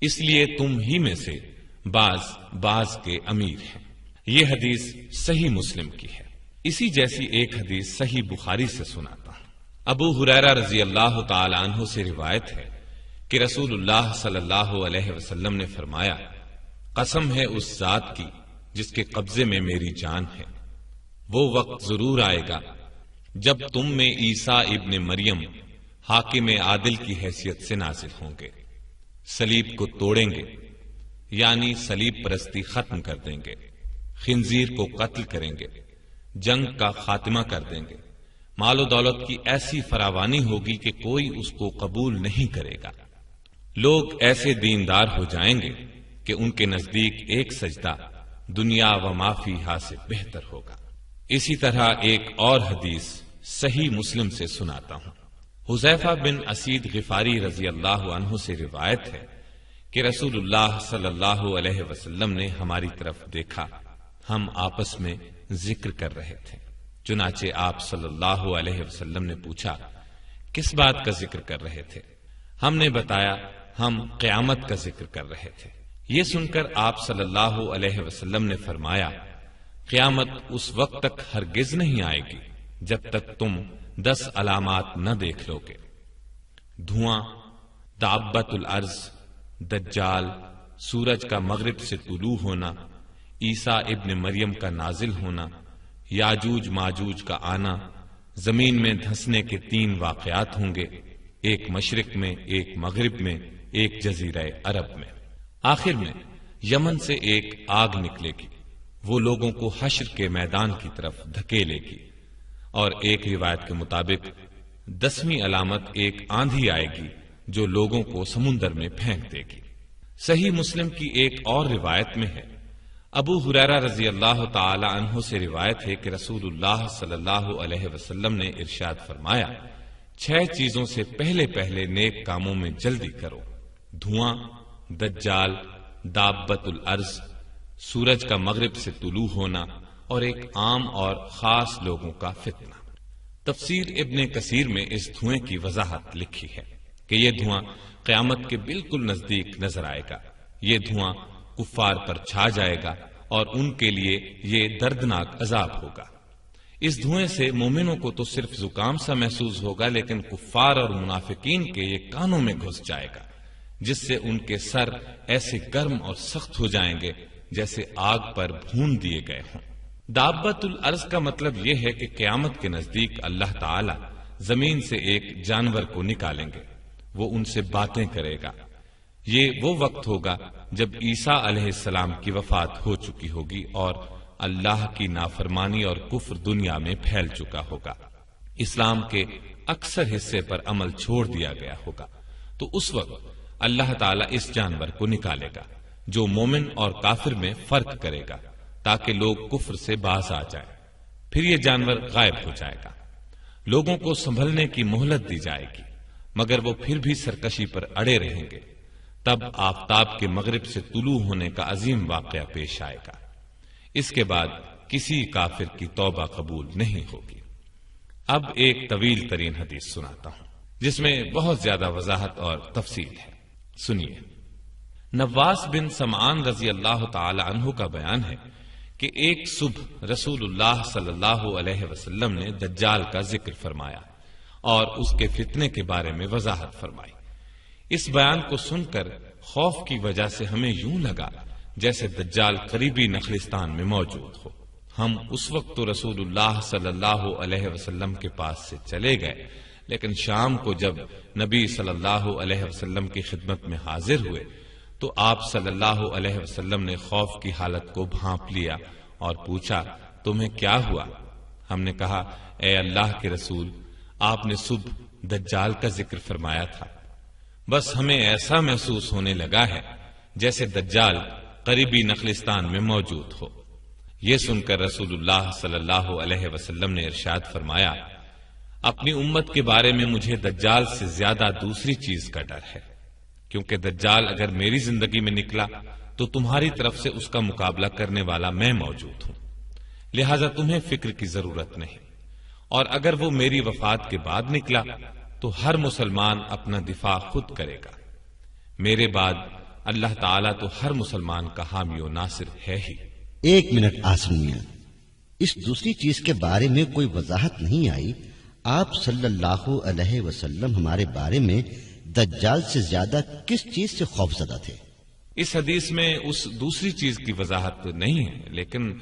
اس لیے تم ہی میں سے بعض کے امیر ہیں۔ یہ حدیث صحیح مسلم کی ہے۔ اسی جیسی ایک حدیث صحیح بخاری سے سناتا ہوں۔ ابو ہریرہ رضی اللہ تعالی عنہ سے روایت ہے کہ رسول اللہ صلی اللہ علیہ وسلم نے فرمایا، قسم ہے اس ذات کی جس کے قبضے میں میری جان ہے، وہ وقت ضرور آئے گا جب تم میں عیسیٰ ابن مریم حاکم عادل کی حیثیت سے نازل ہوں گے، صلیب کو توڑیں گے یعنی صلیب پرستی ختم کر دیں گے، خنزیر کو قتل کریں گے، جنگ کا خاتمہ کر دیں گے، مال و دولت کی ایسی فراوانی ہوگی کہ کوئی اس کو قبول نہیں کرے گا، لوگ ایسے دیندار ہو جائیں گے کہ ان کے نزدیک ایک سجدہ دنیا و ما فیہا سے بہتر ہوگا۔ اسی طرح ایک اور حدیث صحیح مسلم سے سناتا ہوں۔ حذیفہ بن اسید غفاری رضی اللہ عنہ سے روایت ہے کہ رسول اللہ صلی اللہ علیہ وسلم نے ہماری طرف دیکھا، ہم آپس میں ذکر کر رہے تھے، چنانچہ آپ صلی اللہ علیہ وسلم نے پوچھا، کس بات کا ذکر کر رہے تھے؟ ہم نے بتایا، ہم قیامت کا ذکر کر رہے تھے۔ یہ سن کر آپ صلی اللہ علیہ وسلم نے فرمایا، قیامت اس وقت تک ہرگز نہیں آئے گی جب تک تم 10 علامات نہ دیکھ لو گے: دھواں، دابت الارض، دجال، سورج کا مغرب سے طلوع ہونا، عیسیٰ ابن مریم کا نازل ہونا، یاجوج ماجوج کا آنا، زمین میں دھنسنے کے 3 واقعات ہوں گے، ایک مشرق میں، ایک مغرب میں، ایک جزیرہ عرب میں۔ آخر میں یمن سے ایک آگ نکلے گی، وہ لوگوں کو حشر کے میدان کی طرف دھکیلے گی، اور ایک روایت کے مطابق 10ویں علامت ایک آندھی آئے گی جو لوگوں کو سمندر میں پھینک دے گی۔ صحیح مسلم کی ایک اور روایت میں ہے، ابو ہریرہ رضی اللہ تعالی عنہ سے روایت ہے کہ رسول اللہ صلی اللہ علیہ وسلم نے ارشاد فرمایا، 6 چیزوں سے پہلے نیک کاموں میں جلدی کرو: دھواں، دجال، دابت الارض، سورج کا مغرب سے طلوع ہونا اور ایک عام اور خاص لوگوں کا فتنہ۔ تفسیر ابن کثیر میں اس دھوئیں کی وضاحت لکھی ہے کہ یہ دھواں قیامت کے بالکل نزدیک نظر آئے گا۔ یہ دھواں کفار پر چھا جائے گا اور ان کے لیے یہ دردناک عذاب ہوگا۔ اس دھوئیں سے مومنوں کو تو صرف زکام سا محسوس ہوگا، لیکن کفار اور منافقین کے یہ کانوں میں گھس جائے گا، جس سے ان کے سر ایسے گرم اور سخت ہو جائیں گے جیسے آگ پر بھون دیے گئے ہوں۔ دابت الارض کا مطلب یہ ہے کہ قیامت کے نزدیک اللہ تعالی زمین سے ایک جانور کو نکالیں گے، وہ ان سے باتیں کرے گا۔ یہ وہ وقت ہوگا جب عیسیٰ علیہ السلام کی وفات ہو چکی ہوگی اور اللہ کی نافرمانی اور کفر دنیا میں پھیل چکا ہوگا، اسلام کے اکثر حصے پر عمل چھوڑ دیا گیا ہوگا۔ تو اس وقت اللہ تعالیٰ اس جانور کو نکالے گا جو مومن اور کافر میں فرق کرے گا، تاکہ لوگ کفر سے باز آ جائیں۔ پھر یہ جانور غائب ہو جائے گا، لوگوں کو سنبھلنے کی مہلت دی جائے گی، مگر وہ پھر بھی سرکشی پر اڑے رہیں گے۔ تب آفتاب کے مغرب سے طلوع ہونے کا عظیم واقعہ پیش آئے گا۔ اس کے بعد کسی کافر کی توبہ قبول نہیں ہوگی۔ اب ایک طویل ترین حدیث سناتا ہوں جس میں بہت زیادہ وضاحت اور تفصیل ہے، سنیے۔ نواس بن سمعان رضی اللہ تعالی عنہ کا بیان ہے کہ ایک صبح رسول اللہ صلی اللہ علیہ وسلم نے دجال کا ذکر فرمایا اور اس کے فتنے کے بارے میں وضاحت فرمائی۔ اس بیان کو سن کر خوف کی وجہ سے ہمیں یوں لگا جیسے دجال قریبی نخلستان میں موجود ہو۔ ہم اس وقت تو رسول اللہ صلی اللہ علیہ وسلم کے پاس سے چلے گئے، لیکن شام کو جب نبی صلی اللہ علیہ وسلم کی خدمت میں حاضر ہوئے تو آپ صلی اللہ علیہ وسلم نے خوف کی حالت کو بھانپ لیا اور پوچھا، تمہیں کیا ہوا؟ ہم نے کہا، اے اللہ کے رسول، آپ نے صبح دجال کا ذکر فرمایا تھا، بس ہمیں ایسا محسوس ہونے لگا ہے جیسے دجال قریبی نخلستان میں موجود ہو۔ یہ سن کر رسول اللہ صلی اللہ علیہ وسلم نے ارشاد فرمایا، اپنی امت کے بارے میں مجھے دجال سے زیادہ دوسری چیز کا ڈر ہے، کیونکہ دجال اگر میری زندگی میں نکلا تو تمہاری طرف سے اس کا مقابلہ کرنے والا میں موجود ہوں، لہذا تمہیں فکر کی ضرورت نہیں، اور اگر وہ میری وفات کے بعد نکلا تو ہر مسلمان اپنا دفاع خود کرے گا، میرے بعد اللہ تعالیٰ تو ہر مسلمان کا حامی و ناصر ہے ہی۔ ایک منٹ آسم میاں، اس دوسری چیز کے بارے میں کوئی وضاحت نہیں آئی۔ آپ صلی اللہ علیہ وسلم ہمارے بارے میں دجال سے زیادہ کس چیز سے خوف زدہ تھے؟ اس حدیث میں اس دوسری چیز کی وضاحت نہیں ہے، لیکن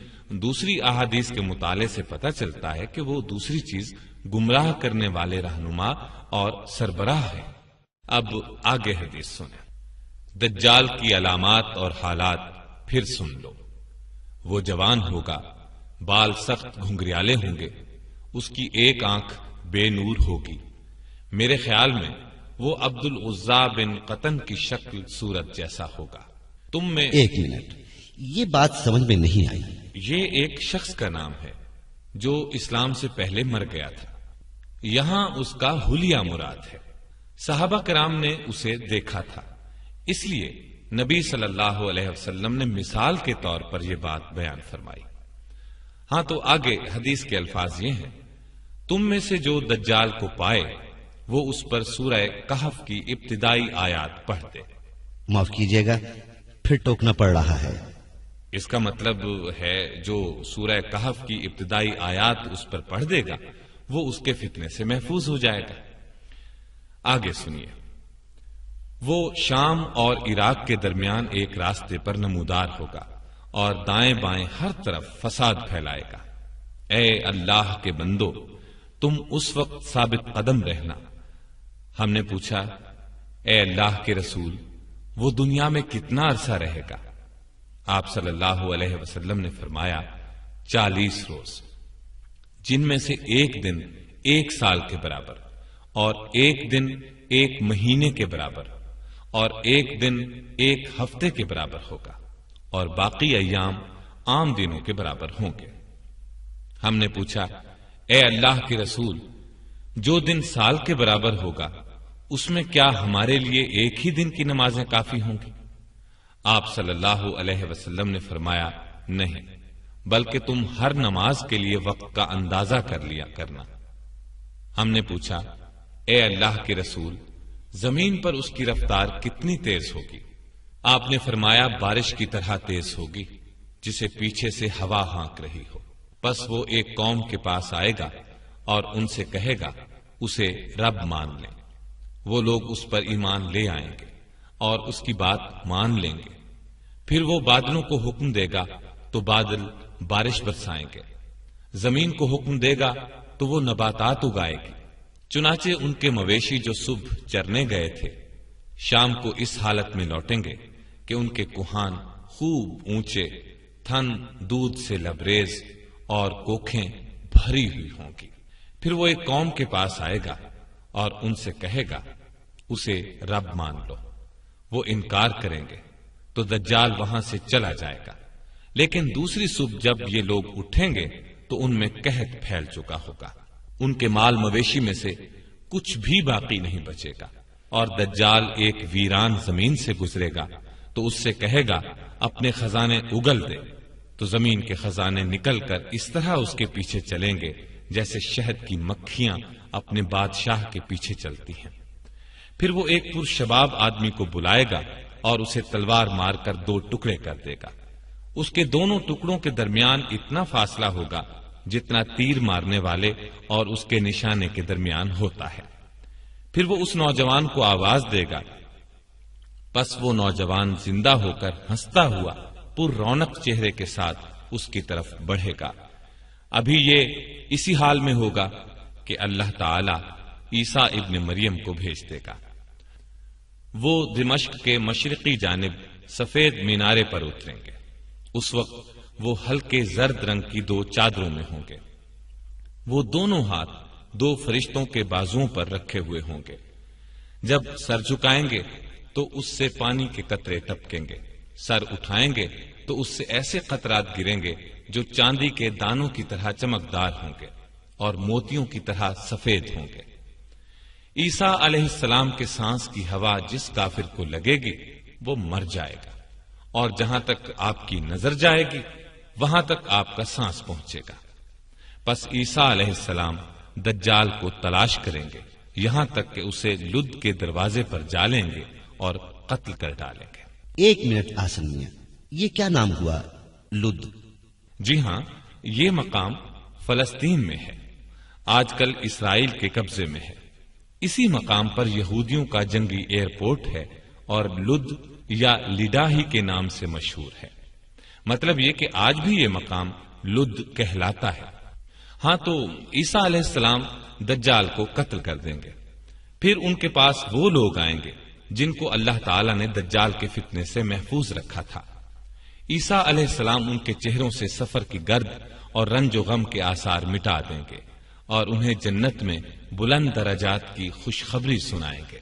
دوسری احادیث کے مطالعے سے پتہ چلتا ہے کہ وہ دوسری چیز گمراہ کرنے والے رہنما اور سربراہ ہے۔ اب آگے حدیث سنیں۔ دجال کی علامات اور حالات پھر سن لو۔ وہ جوان ہوگا، بال سخت گھنگریالے ہوں گے، اس کی ایک آنکھ بے نور ہوگی، میرے خیال میں وہ عبد العزا بن قطن کی شکل صورت جیسا ہوگا۔ تم میں ایک منٹ، یہ بات سمجھ میں نہیں آئی۔ یہ ایک شخص کا نام ہے جو اسلام سے پہلے مر گیا تھا، یہاں اس کا حلیہ مراد ہے۔ صحابہ کرام نے اسے دیکھا تھا، اس لیے نبی صلی اللہ علیہ وسلم نے مثال کے طور پر یہ بات بیان فرمائی۔ ہاں تو آگے حدیث کے الفاظ یہ ہیں، تم میں سے جو دجال کو پائے وہ اس پر سورہ کہف کی ابتدائی آیات پڑھ دے۔ معاف کیجیے گا، پھر ٹوکنا پڑ رہا ہے۔ اس کا مطلب ہے جو سورہ کہف کی ابتدائی آیات اس پر پڑھ دے گا وہ اس کے فتنے سے محفوظ ہو جائے گا۔ آگے سنیے۔ وہ شام اور عراق کے درمیان ایک راستے پر نمودار ہوگا اور دائیں بائیں ہر طرف فساد پھیلائے گا۔ اے اللہ کے بندو، تم اس وقت ثابت قدم رہنا۔ ہم نے پوچھا، اے اللہ کے رسول، وہ دنیا میں کتنا عرصہ رہے گا؟ آپ صلی اللہ علیہ وسلم نے فرمایا، 40 روز، جن میں سے ایک دن 1 سال کے برابر، اور ایک دن 1 مہینے کے برابر، اور ایک دن 1 ہفتے کے برابر ہوگا، اور باقی ایام عام دنوں کے برابر ہوں گے۔ ہم نے پوچھا، اے اللہ کے رسول، جو دن سال کے برابر ہوگا اس میں کیا ہمارے لیے ایک ہی دن کی نمازیں کافی ہوں گی؟ آپ صلی اللہ علیہ وسلم نے فرمایا نہیں، بلکہ تم ہر نماز کے لیے وقت کا اندازہ کر لیا کرنا۔ ہم نے پوچھا اے اللہ کے رسول، زمین پر اس کی رفتار کتنی تیز ہوگی؟ آپ نے فرمایا بارش کی طرح تیز ہوگی جسے پیچھے سے ہوا ہانک رہی ہو۔ پس وہ ایک قوم کے پاس آئے گا اور ان سے کہے گا اسے رب مان لیں۔ وہ لوگ اس پر ایمان لے آئیں گے اور اس کی بات مان لیں گے۔ پھر وہ بادلوں کو حکم دے گا تو بادل بارش برسائیں گے، زمین کو حکم دے گا تو وہ نباتات اگائے گی۔ چنانچہ ان کے مویشی جو صبح چرنے گئے تھے شام کو اس حالت میں لوٹیں گے کہ ان کے کوہان خوب اونچے، تھن دودھ سے لبریز اور کوکھیں بھری ہوئی ہوں گی۔ پھر وہ ایک قوم کے پاس آئے گا اور ان سے کہے گا اسے رب مان لو۔ وہ انکار کریں گے تو دجال وہاں سے چلا جائے گا، لیکن دوسری صبح جب یہ لوگ اٹھیں گے تو ان میں قحط پھیل چکا ہوگا، ان کے مال مویشی میں سے کچھ بھی باقی نہیں بچے گا، اور دجال ایک ویران زمین سے گزرے گا تو اس سے کہے گا اپنے خزانے اگل دے، تو زمین کے خزانے نکل کر اس طرح اس کے پیچھے چلیں گے جیسے شہد کی مکھیاں اپنے بادشاہ کے پیچھے چلتی ہیں۔ پھر وہ ایک پرشباب آدمی کو بلائے گا اور اسے تلوار مار کر 2 ٹکڑے کر دے گا۔ اس کے دونوں ٹکڑوں کے درمیان اتنا فاصلہ ہوگا جتنا تیر مارنے والے اور اس کے نشانے کے درمیان ہوتا ہے۔ پھر وہ اس نوجوان کو آواز دے گا، پس وہ نوجوان زندہ ہو کر ہنستا ہوا پر رونق چہرے کے ساتھ اس کی طرف بڑھے گا۔ ابھی یہ اسی حال میں ہوگا کہ اللہ تعالی عیسیٰ ابن مریم کو بھیج دے گا۔ وہ دمشق کے مشرقی جانب سفید مینارے پر اتریں گے۔ اس وقت وہ ہلکے زرد رنگ کی 2 چادروں میں ہوں گے۔ وہ دونوں ہاتھ 2 فرشتوں کے بازوؤں پر رکھے ہوئے ہوں گے۔ جب سر جھکائیں گے تو اس سے پانی کے قطرے ٹپکیں گے، سر اٹھائیں گے تو اس سے ایسے قطرات گریں گے جو چاندی کے دانوں کی طرح چمکدار ہوں گے اور موتیوں کی طرح سفید ہوں گے۔ عیسیٰ علیہ السلام کے سانس کی ہوا جس کافر کو لگے گی وہ مر جائے گا، اور جہاں تک آپ کی نظر جائے گی وہاں تک آپ کا سانس پہنچے گا۔ پس عیسیٰ علیہ السلام دجال کو تلاش کریں گے یہاں تک کہ اسے لد کے دروازے پر جا لیں گے اور قتل کر ڈالیں گے۔ 1 منٹ آسن میاں، یہ کیا نام ہوا لد؟ جی ہاں، یہ مقام فلسطین میں ہے، آج کل اسرائیل کے قبضے میں ہے۔ اسی مقام پر یہودیوں کا جنگی ایئرپورٹ ہے اور لد یا لڈاہی کے نام سے مشہور ہے۔ مطلب یہ کہ آج بھی یہ مقام لد کہلاتا ہے۔ ہاں، تو عیسیٰ علیہ السلام دجال کو قتل کر دیں گے۔ پھر ان کے پاس وہ لوگ آئیں گے جن کو اللہ تعالیٰ نے دجال کے فتنے سے محفوظ رکھا تھا۔ عیسیٰ علیہ السلام ان کے چہروں سے سفر کی گرد اور رنج و غم کے آثار مٹا دیں گے اور انہیں جنت میں بلند درجات کی خوشخبری سنائیں گے۔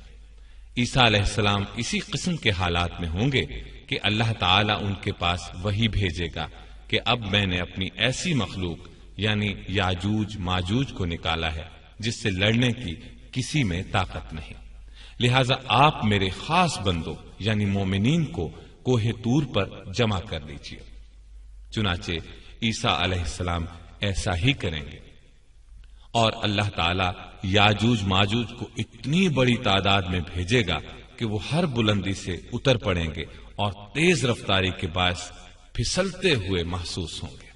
عیسیٰ علیہ السلام اسی قسم کے حالات میں ہوں گے کہ اللہ تعالیٰ ان کے پاس وہی بھیجے گا کہ اب میں نے اپنی ایسی مخلوق یعنی یاجوج ماجوج کو نکالا ہے جس سے لڑنے کی کسی میں طاقت نہیں، لہذا آپ میرے خاص بندوں یعنی مومنین کو کوہ طور پر جمع کر لیجیے۔ چنانچہ عیسیٰ علیہ السلام ایسا ہی کریں گے، اور اللہ تعالیٰ یاجوج ماجوج کو اتنی بڑی تعداد میں بھیجے گا کہ وہ ہر بلندی سے اتر پڑیں گے اور تیز رفتاری کے باعث پھسلتے ہوئے محسوس ہوں گے۔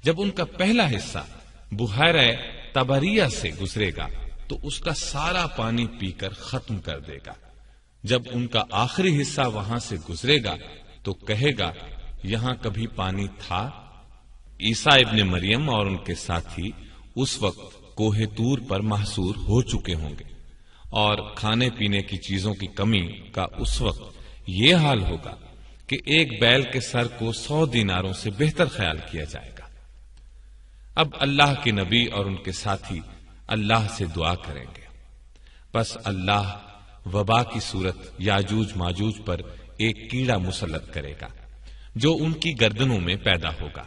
جب ان کا پہلا حصہ بحیرہ طبریہ سے گزرے گا تو اس کا سارا پانی پی کر ختم کر دے گا۔ جب ان کا آخری حصہ وہاں سے گزرے گا تو کہے گا یہاں کبھی پانی تھا؟ عیسیٰ ابن مریم اور ان کے ساتھی اس وقت کوہ طور پر محصور ہو چکے ہوں گے، اور کھانے پینے کی چیزوں کی کمی کا اس وقت یہ حال ہوگا کہ ایک بیل کے سر کو 100 دیناروں سے بہتر خیال کیا جائے گا۔ اب اللہ کے نبی اور ان کے ساتھی اللہ سے دعا کریں گے، بس اللہ وبا کی صورت یاجوج ماجوج پر ایک کیڑا مسلط کرے گا جو ان کی گردنوں میں پیدا ہوگا،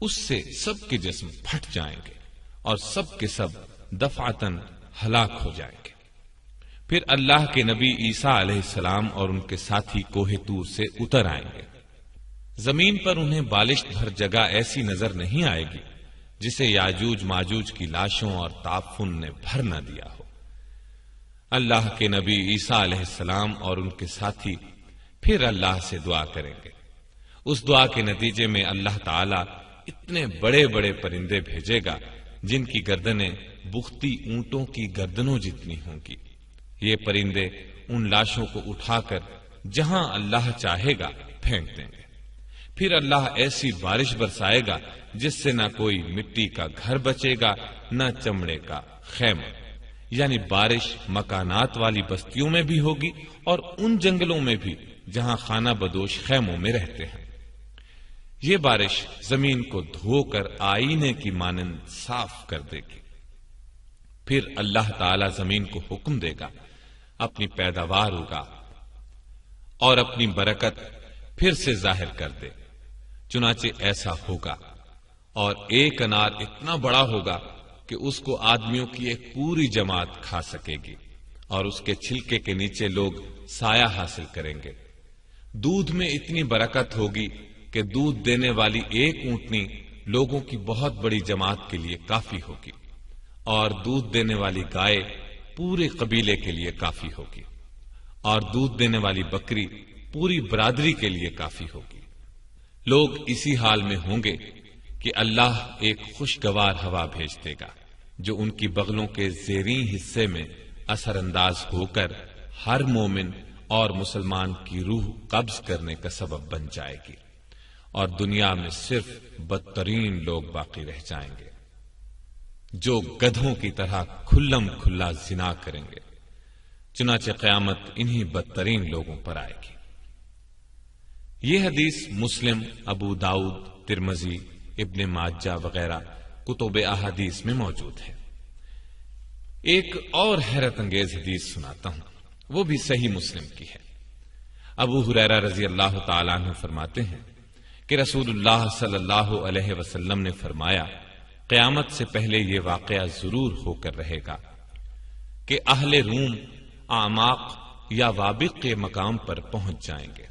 اس سے سب کے جسم پھٹ جائیں گے اور سب کے سب دفعتاً ہلاک ہو جائیں گے۔ پھر اللہ کے نبی عیسیٰ علیہ السلام اور ان کے ساتھی کوہ طور سے اتر آئیں گے۔ زمین پر انہیں بالشت بھر جگہ ایسی نظر نہیں آئے گی جسے یاجوج ماجوج کی لاشوں اور تعفن نے بھر نہ دیا ہو۔ اللہ کے نبی عیسیٰ علیہ السلام اور ان کے ساتھی پھر اللہ سے دعا کریں گے۔ اس دعا کے نتیجے میں اللہ تعالی اتنے بڑے بڑے پرندے بھیجے گا جن کی گردنیں بختی اونٹوں کی گردنوں جتنی ہوں گی۔ یہ پرندے ان لاشوں کو اٹھا کر جہاں اللہ چاہے گا پھینک دیں گے۔ پھر اللہ ایسی بارش برسائے گا جس سے نہ کوئی مٹی کا گھر بچے گا نہ چمڑے کا خیمہ، یعنی بارش مکانات والی بستیوں میں بھی ہوگی اور ان جنگلوں میں بھی جہاں خانہ بدوش خیموں میں رہتے ہیں۔ یہ بارش زمین کو دھو کر آئینے کی مانند صاف کر دے گی۔ پھر اللہ تعالی زمین کو حکم دے گا اپنی پیداوار اگا اور اپنی برکت پھر سے ظاہر کر دے۔ چنانچہ ایسا ہوگا، اور ایک انار اتنا بڑا ہوگا کہ اس کو آدمیوں کی ایک پوری جماعت کھا سکے گی، اور اس کے چھلکے کے نیچے لوگ سایہ حاصل کریں گے۔ دودھ میں اتنی برکت ہوگی کہ دودھ دینے والی ایک اونٹنی لوگوں کی بہت بڑی جماعت کے لیے کافی ہوگی، اور دودھ دینے والی گائے پورے قبیلے کے لیے کافی ہوگی، اور دودھ دینے والی بکری پوری برادری کے لیے کافی ہوگی۔ لوگ اسی حال میں ہوں گے کہ اللہ ایک خوشگوار ہوا بھیج دے گا جو ان کی بغلوں کے زیریں حصے میں اثر انداز ہو کر ہر مومن اور مسلمان کی روح قبض کرنے کا سبب بن جائے گی، اور دنیا میں صرف بدترین لوگ باقی رہ جائیں گے جو گدھوں کی طرح کھلم کھلا زنا کریں گے۔ چنانچہ قیامت انہی بدترین لوگوں پر آئے گی۔ یہ حدیث مسلم، ابو داؤد، ترمذی، ابن ماجہ وغیرہ کتب احادیث میں موجود ہے۔ ایک اور حیرت انگیز حدیث سناتا ہوں، وہ بھی صحیح مسلم کی ہے۔ ابو ہریرہ رضی اللہ تعالیٰ عنہ فرماتے ہیں کہ رسول اللہ صلی اللہ علیہ وسلم نے فرمایا، قیامت سے پہلے یہ واقعہ ضرور ہو کر رہے گا کہ اہل روم اعماق یا وابق کے مقام پر پہنچ جائیں گے۔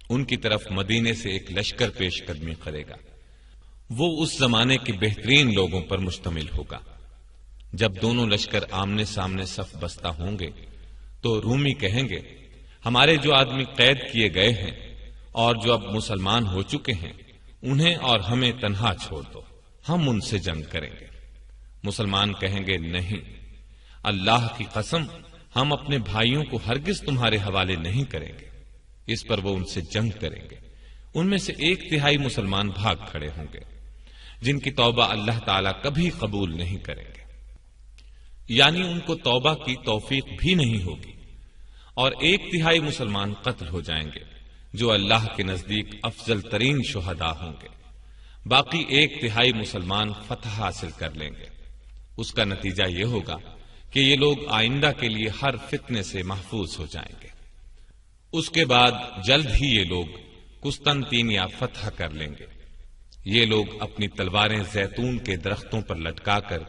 ان کی طرف مدینے سے ایک لشکر پیش قدمی کرے گا۔ وہ اس زمانے کے بہترین لوگوں پر مشتمل ہوگا۔ جب دونوں لشکر آمنے سامنے صف بستہ ہوں گے تو رومی کہیں گے، ہمارے جو آدمی قید کیے گئے ہیں اور جو اب مسلمان ہو چکے ہیں انہیں اور ہمیں تنہا چھوڑ دو، ہم ان سے جنگ کریں گے۔ مسلمان کہیں گے، نہیں، اللہ کی قسم، ہم اپنے بھائیوں کو ہرگز تمہارے حوالے نہیں کریں گے۔ اس پر وہ ان سے جنگ کریں گے۔ ان میں سے 1/3 مسلمان بھاگ کھڑے ہوں گے جن کی توبہ اللہ تعالیٰ کبھی قبول نہیں کریں گے، یعنی ان کو توبہ کی توفیق بھی نہیں ہوگی، اور 1/3 مسلمان قتل ہو جائیں گے جو اللہ کے نزدیک افضل ترین شہداء ہوں گے۔ باقی 1/3 مسلمان فتح حاصل کر لیں گے۔ اس کا نتیجہ یہ ہوگا کہ یہ لوگ آئندہ کے لیے ہر فتنے سے محفوظ ہو جائیں گے۔ اس کے بعد جلد ہی یہ لوگ قسطنطینیہ فتح کر لیں گے۔ یہ لوگ اپنی تلواریں زیتون کے درختوں پر لٹکا کر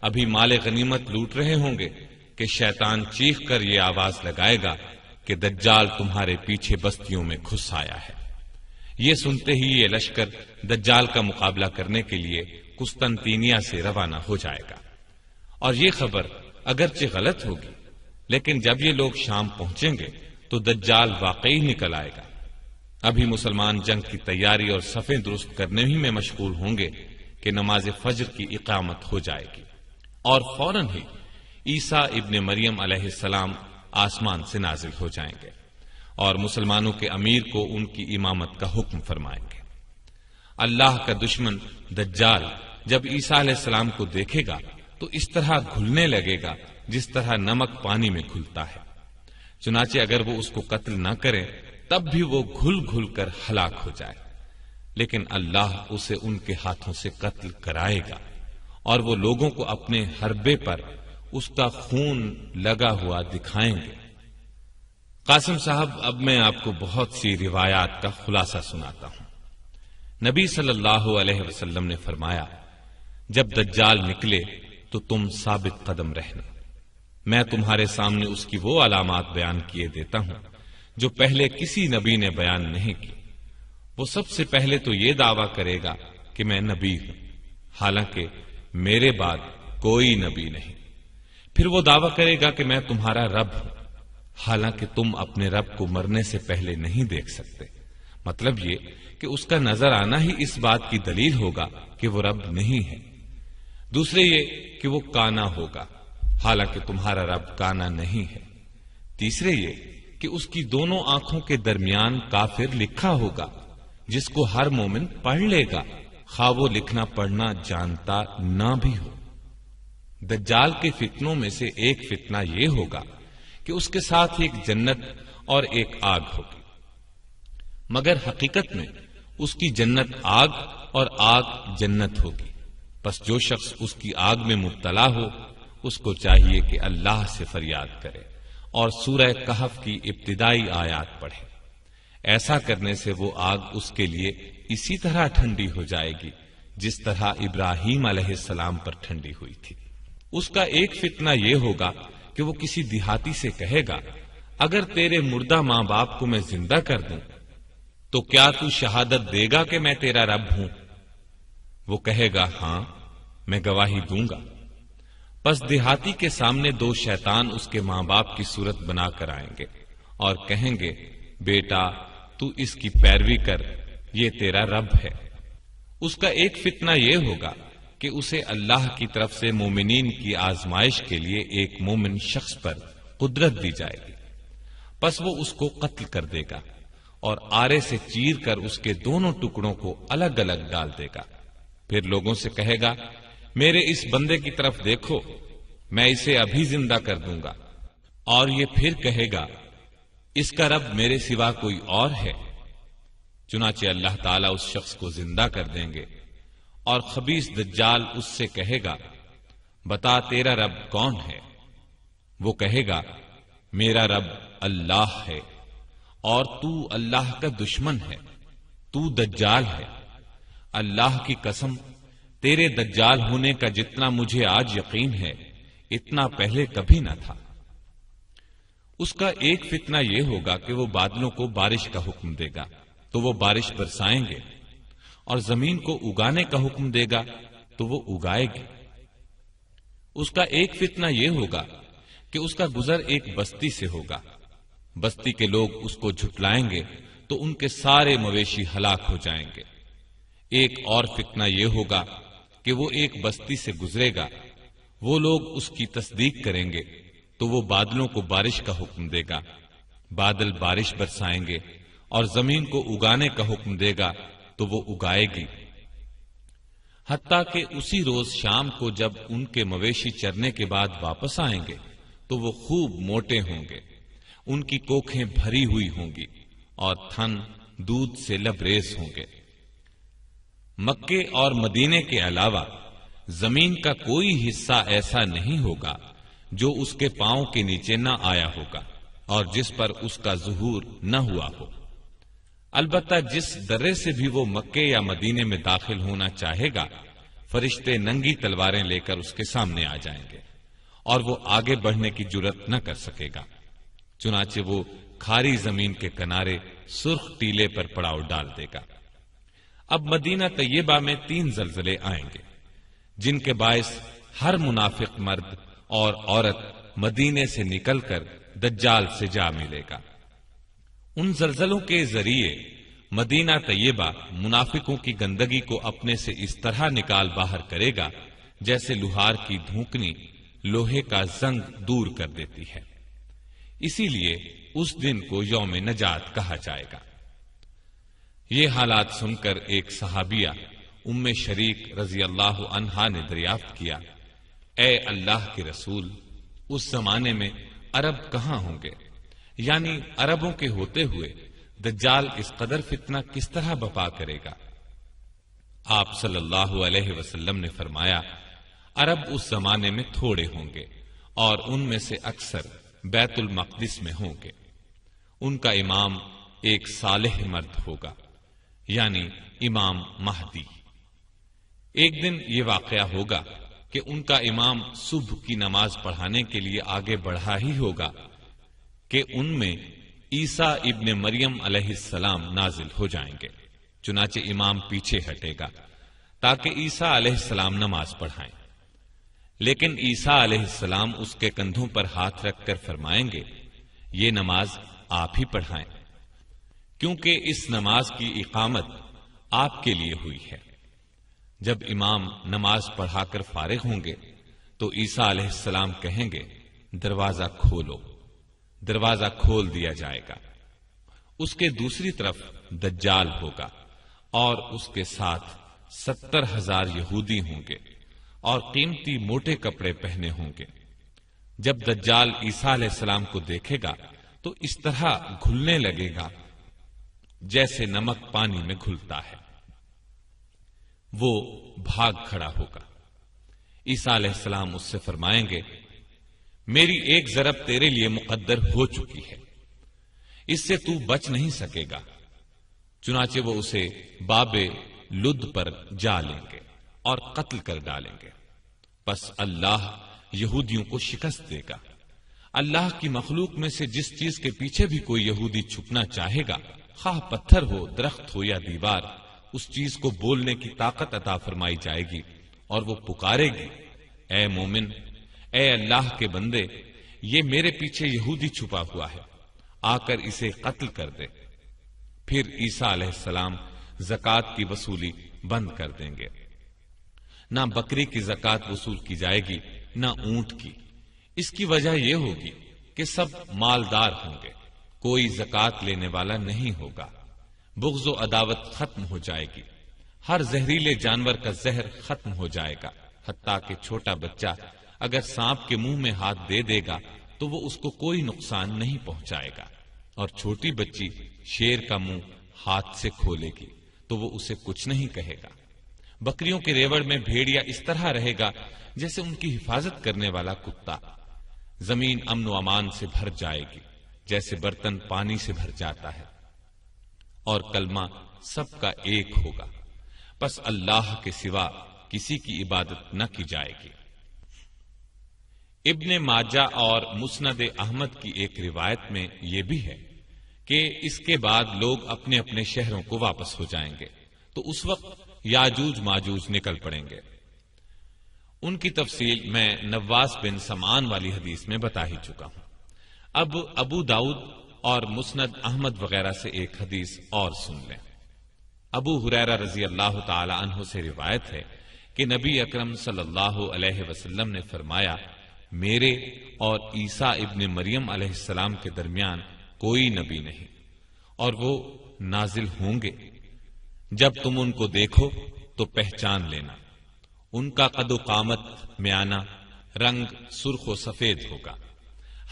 ابھی مال غنیمت لوٹ رہے ہوں گے کہ شیطان چیخ کر یہ آواز لگائے گا کہ دجال تمہارے پیچھے بستیوں میں گھس آیا ہے۔ یہ سنتے ہی یہ لشکر دجال کا مقابلہ کرنے کے لیے قسطنطینیہ سے روانہ ہو جائے گا، اور یہ خبر اگرچہ غلط ہوگی، لیکن جب یہ لوگ شام پہنچیں گے تو دجال واقعی نکل آئے گا۔ ابھی مسلمان جنگ کی تیاری اور صفیں درست کرنے ہی میں مشغول ہوں گے کہ نماز فجر کی اقامت ہو جائے گی، اور فوراً ہی عیسیٰ ابن مریم علیہ السلام آسمان سے نازل ہو جائیں گے اور مسلمانوں کے امیر کو ان کی امامت کا حکم فرمائیں گے۔ اللہ کا دشمن دجال جب عیسیٰ علیہ السلام کو دیکھے گا تو اس طرح گھلنے لگے گا جس طرح نمک پانی میں گھلتا ہے۔ چنانچہ اگر وہ اس کو قتل نہ کرے تب بھی وہ گھل گھل کر ہلاک ہو جائے، لیکن اللہ اسے ان کے ہاتھوں سے قتل کرائے گا، اور وہ لوگوں کو اپنے حربے پر اس کا خون لگا ہوا دکھائیں گے۔ قاسم صاحب، اب میں آپ کو بہت سی روایات کا خلاصہ سناتا ہوں۔ نبی صلی اللہ علیہ وسلم نے فرمایا، جب دجال نکلے تو تم ثابت قدم رہنا، میں تمہارے سامنے اس کی وہ علامات بیان کیے دیتا ہوں جو پہلے کسی نبی نے بیان نہیں کی۔ وہ سب سے پہلے تو یہ دعویٰ کرے گا کہ میں نبی ہوں، حالانکہ میرے بعد کوئی نبی نہیں۔ پھر وہ دعویٰ کرے گا کہ میں تمہارا رب ہوں، حالانکہ تم اپنے رب کو مرنے سے پہلے نہیں دیکھ سکتے۔ مطلب یہ کہ اس کا نظر آنا ہی اس بات کی دلیل ہوگا کہ وہ رب نہیں ہے۔ دوسرے یہ کہ وہ کانا ہوگا، حالانکہ تمہارا رب کانا نہیں ہے۔ تیسرے یہ کہ اس کی دونوں آنکھوں کے درمیان کافر لکھا ہوگا، جس کو ہر مومن پڑھ لے گا، خواہ وہ لکھنا پڑھنا جانتا نہ بھی ہو۔ دجال کے فتنوں میں سے ایک فتنہ یہ ہوگا کہ اس کے ساتھ ایک جنت اور ایک آگ ہوگی، مگر حقیقت میں اس کی جنت آگ اور آگ جنت ہوگی۔ بس جو شخص اس کی آگ میں مبتلا ہو اس کو چاہیے کہ اللہ سے فریاد کرے اور سورہ کہف کی ابتدائی آیات پڑھے۔ ایسا کرنے سے وہ آگ اس کے لیے اسی طرح ٹھنڈی ہو جائے گی جس طرح ابراہیم علیہ السلام پر ٹھنڈی ہوئی تھی۔ اس کا ایک فتنہ یہ ہوگا کہ وہ کسی دیہاتی سے کہے گا، اگر تیرے مردہ ماں باپ کو میں زندہ کر دوں تو کیا تو شہادت دے گا کہ میں تیرا رب ہوں؟ وہ کہے گا ہاں، میں گواہی دوں گا۔ پس دیہاتی کے سامنے دو شیطان اس کے ماں باپ کی صورت بنا کر آئیں گے اور کہیں گے، بیٹا تو اس کی پیروی کر، یہ تیرا رب ہے۔ اس کا ایک فتنہ یہ ہوگا کہ اسے اللہ کی طرف سے مومنین کی آزمائش کے لیے ایک مومن شخص پر قدرت دی جائے گی، پس وہ اس کو قتل کر دے گا اور آرے سے چیر کر اس کے دونوں ٹکڑوں کو الگ الگ ڈال دے گا۔ پھر لوگوں سے کہے گا، میرے اس بندے کی طرف دیکھو، میں اسے ابھی زندہ کر دوں گا۔ اور یہ پھر کہے گا، اس کا رب میرے سوا کوئی اور ہے۔ چنانچہ اللہ تعالیٰ اس شخص کو زندہ کر دیں گے اور خبیث دجال اس سے کہے گا، بتا تیرا رب کون ہے؟ وہ کہے گا، میرا رب اللہ ہے اور تو اللہ کا دشمن ہے، تو دجال ہے۔ اللہ کی قسم، تیرے دجال ہونے کا جتنا مجھے آج یقین ہے اتنا پہلے کبھی نہ تھا۔ اس کا ایک فتنہ یہ ہوگا کہ وہ بادلوں کو بارش کا حکم دے گا تو وہ بارش برسائیں گے، اور زمین کو اگانے کا حکم دے گا تو وہ اگائے گی۔ اس کا ایک فتنہ یہ ہوگا کہ اس کا گزر ایک بستی سے ہوگا، بستی کے لوگ اس کو جھٹلائیں گے تو ان کے سارے مویشی ہلاک ہو جائیں گے۔ ایک اور فتنہ یہ ہوگا کہ وہ ایک بستی سے گزرے گا، وہ لوگ اس کی تصدیق کریں گے تو وہ بادلوں کو بارش کا حکم دے گا، بادل بارش برسائیں گے، اور زمین کو اگانے کا حکم دے گا تو وہ اگائے گی۔ حتیٰ کہ اسی روز شام کو جب ان کے مویشی چرنے کے بعد واپس آئیں گے تو وہ خوب موٹے ہوں گے، ان کی کوکھیں بھری ہوئی ہوں گی اور تھن دودھ سے لبریز ہوں گے۔ مکے اور مدینے کے علاوہ زمین کا کوئی حصہ ایسا نہیں ہوگا جو اس کے پاؤں کے نیچے نہ آیا ہوگا اور جس پر اس کا ظہور نہ ہوا ہو۔ البتہ جس درے سے بھی وہ مکے یا مدینے میں داخل ہونا چاہے گا، فرشتے ننگی تلواریں لے کر اس کے سامنے آ جائیں گے اور وہ آگے بڑھنے کی جرات نہ کر سکے گا۔ چنانچہ وہ کھاری زمین کے کنارے سرخ ٹیلے پر پڑاؤ ڈال دے گا۔ اب مدینہ طیبہ میں 3 زلزلے آئیں گے جن کے باعث ہر منافق مرد اور عورت مدینے سے نکل کر دجال سے جا ملے گا۔ ان زلزلوں کے ذریعے مدینہ طیبہ منافقوں کی گندگی کو اپنے سے اس طرح نکال باہر کرے گا جیسے لوہار کی دھونکنی لوہے کا زنگ دور کر دیتی ہے۔ اسی لیے اس دن کو یوم نجات کہا جائے گا۔ یہ حالات سن کر ایک صحابیہ ام شریک رضی اللہ عنہا نے دریافت کیا، اے اللہ کے رسول، اس زمانے میں عرب کہاں ہوں گے؟ یعنی عربوں کے ہوتے ہوئے دجال اس قدر فتنہ کس طرح بپا کرے گا؟ آپ صلی اللہ علیہ وسلم نے فرمایا، عرب اس زمانے میں تھوڑے ہوں گے اور ان میں سے اکثر بیت المقدس میں ہوں گے۔ ان کا امام ایک صالح مرد ہوگا، یعنی امام مہدی۔ ایک دن یہ واقعہ ہوگا کہ کہ ان کا امام صبح کی نماز پڑھانے کے لیے آگے بڑھا ہی ہوگا کہ ان میں عیسیٰ ابن مریم علیہ السلام نازل ہو جائیں گے۔ چنانچہ امام پیچھے ہٹے گا تاکہ عیسیٰ علیہ السلام نماز پڑھائیں، لیکن عیسیٰ علیہ السلام اس کے کندھوں پر ہاتھ رکھ کر فرمائیں گے، یہ نماز آپ ہی پڑھائیں، کیونکہ اس نماز کی اقامت آپ کے لیے ہوئی ہے۔ جب امام نماز پڑھا کر فارغ ہوں گے تو عیسیٰ علیہ السلام کہیں گے، دروازہ کھولو۔ دروازہ کھول دیا جائے گا۔ اس کے دوسری طرف دجال ہوگا اور اس کے ساتھ 70,000 یہودی ہوں گے اور قیمتی موٹے کپڑے پہنے ہوں گے۔ جب دجال عیسیٰ علیہ السلام کو دیکھے گا تو اس طرح گھلنے لگے گا جیسے نمک پانی میں گھلتا ہے۔ وہ بھاگ کھڑا ہوگا۔ عیسیٰ علیہ السلام اس سے فرمائیں گے، میری ایک ضرب تیرے لیے مقدر ہو چکی ہے، اس سے تو بچ نہیں سکے گا۔ چنانچہ وہ اسے باب لد پر جا لیں گے اور قتل کر ڈالیں گے۔ پس اللہ یہودیوں کو شکست دے گا۔ اللہ کی مخلوق میں سے جس چیز کے پیچھے بھی کوئی یہودی چھپنا چاہے گا، خواہ پتھر ہو، درخت ہو یا دیوار، اس چیز کو بولنے کی طاقت عطا فرمائی جائے گی اور وہ پکارے گی، اے مومن، اے اللہ کے بندے، یہ میرے پیچھے یہودی چھپا ہوا ہے، آ کر اسے قتل کر دے۔ پھر عیسیٰ علیہ السلام زکوٰۃ کی وصولی بند کر دیں گے۔ نہ بکری کی زکوٰۃ وصول کی جائے گی، نہ اونٹ کی۔ اس کی وجہ یہ ہوگی کہ سب مالدار ہوں گے، کوئی زکوٰۃ لینے والا نہیں ہوگا۔ بغض و عداوت ختم ہو جائے گی، ہر زہریلے جانور کا زہر ختم ہو جائے گا، حتیٰ کہ چھوٹا بچہ اگر سانپ کے منہ میں ہاتھ دے دے گا تو وہ اس کو کوئی نقصان نہیں پہنچائے گا، اور چھوٹی بچی شیر کا منہ ہاتھ سے کھولے گی تو وہ اسے کچھ نہیں کہے گا۔ بکریوں کے ریوڑ میں بھیڑیا اس طرح رہے گا جیسے ان کی حفاظت کرنے والا کتا۔ زمین امن و امان سے بھر جائے گی جیسے برتن پانی سے بھر جاتا ہے، اور کلمہ سب کا ایک ہوگا، پس اللہ کے سوا کسی کی عبادت نہ کی جائے گی۔ ابن ماجہ اور مسند احمد کی ایک روایت میں یہ بھی ہے کہ اس کے بعد لوگ اپنے اپنے شہروں کو واپس ہو جائیں گے تو اس وقت یاجوج ماجوج نکل پڑیں گے۔ ان کی تفصیل میں نواس بن سمعان والی حدیث میں بتا ہی چکا ہوں۔ اب ابو داؤد اور مسند احمد وغیرہ سے ایک حدیث اور سن لیں۔ ابو ہریرہ رضی اللہ تعالی عنہ سے روایت ہے کہ نبی اکرم صلی اللہ علیہ وسلم نے فرمایا، میرے اور عیسیٰ ابن مریم علیہ السلام کے درمیان کوئی نبی نہیں، اور وہ نازل ہوں گے۔ جب تم ان کو دیکھو تو پہچان لینا، ان کا قد و قامت میانہ، رنگ سرخ و سفید ہوگا،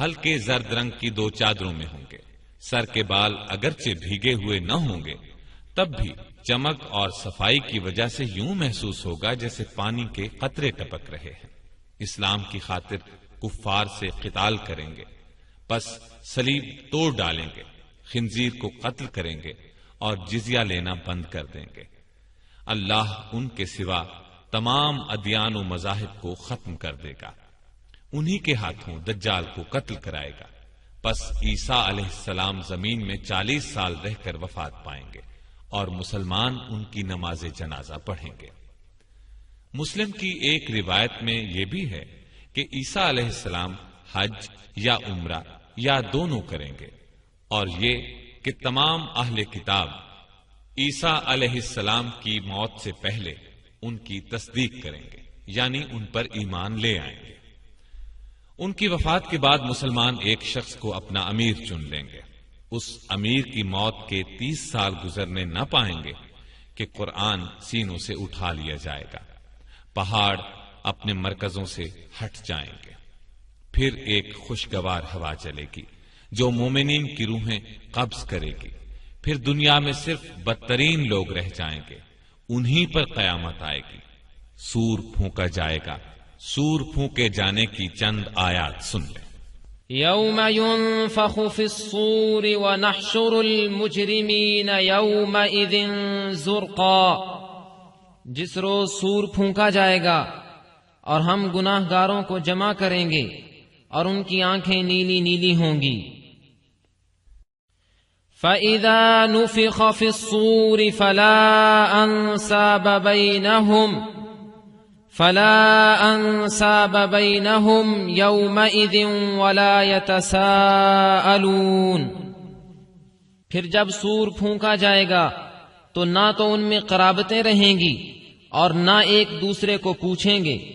ہلکے زرد رنگ کی 2 چادروں میں ہوں گے، سر کے بال اگرچہ بھیگے ہوئے نہ ہوں گے تب بھی چمک اور صفائی کی وجہ سے یوں محسوس ہوگا جیسے پانی کے قطرے ٹپک رہے ہیں۔ اسلام کی خاطر کفار سے قتال کریں گے، پس صلیب توڑ ڈالیں گے، خنزیر کو قتل کریں گے اور جزیہ لینا بند کر دیں گے۔ اللہ ان کے سوا تمام ادیان و مذاہب کو ختم کر دے گا، انہی کے ہاتھوں دجال کو قتل کرائے گا۔ پس عیسیٰ علیہ السلام زمین میں 40 سال رہ کر وفات پائیں گے اور مسلمان ان کی نماز جنازہ پڑھیں گے۔ مسلم کی ایک روایت میں یہ بھی ہے کہ عیسیٰ علیہ السلام حج یا عمرہ یا دونوں کریں گے، اور یہ کہ تمام اہل کتاب عیسیٰ علیہ السلام کی موت سے پہلے ان کی تصدیق کریں گے، یعنی ان پر ایمان لے آئیں گے۔ ان کی وفات کے بعد مسلمان ایک شخص کو اپنا امیر چن لیں گے۔ اس امیر کی موت کے 30 سال گزرنے نہ پائیں گے کہ قرآن سینوں سے اٹھا لیا جائے گا، پہاڑ اپنے مرکزوں سے ہٹ جائیں گے، پھر ایک خوشگوار ہوا چلے گی جو مومنین کی روحیں قبض کرے گی، پھر دنیا میں صرف بدترین لوگ رہ جائیں گے، انہی پر قیامت آئے گی۔ سور پھونکا جائے گا، سور پھونکے جانے کی چند آیات سن لیں۔ یوم ينفخ في الصور ونحشر المجرمین یومئذ زرقا، جس روز سور پھونکا جائے گا اور ہم گناہ گاروں کو جمع کریں گے اور ان کی آنکھیں نیلی نیلی ہوں گی۔ فَإِذَا نُفِخَ فِي الصُّورِ فَلَا أَنْسَابَ بَيْنَهُمْ يَوْمَئِذٍ وَلَا يَتَسَاءَلُونَ۔ پھر جب سور پھونکا جائے گا تو نہ تو ان میں قرابتیں رہیں گی اور نہ ایک دوسرے کو پوچھیں گے۔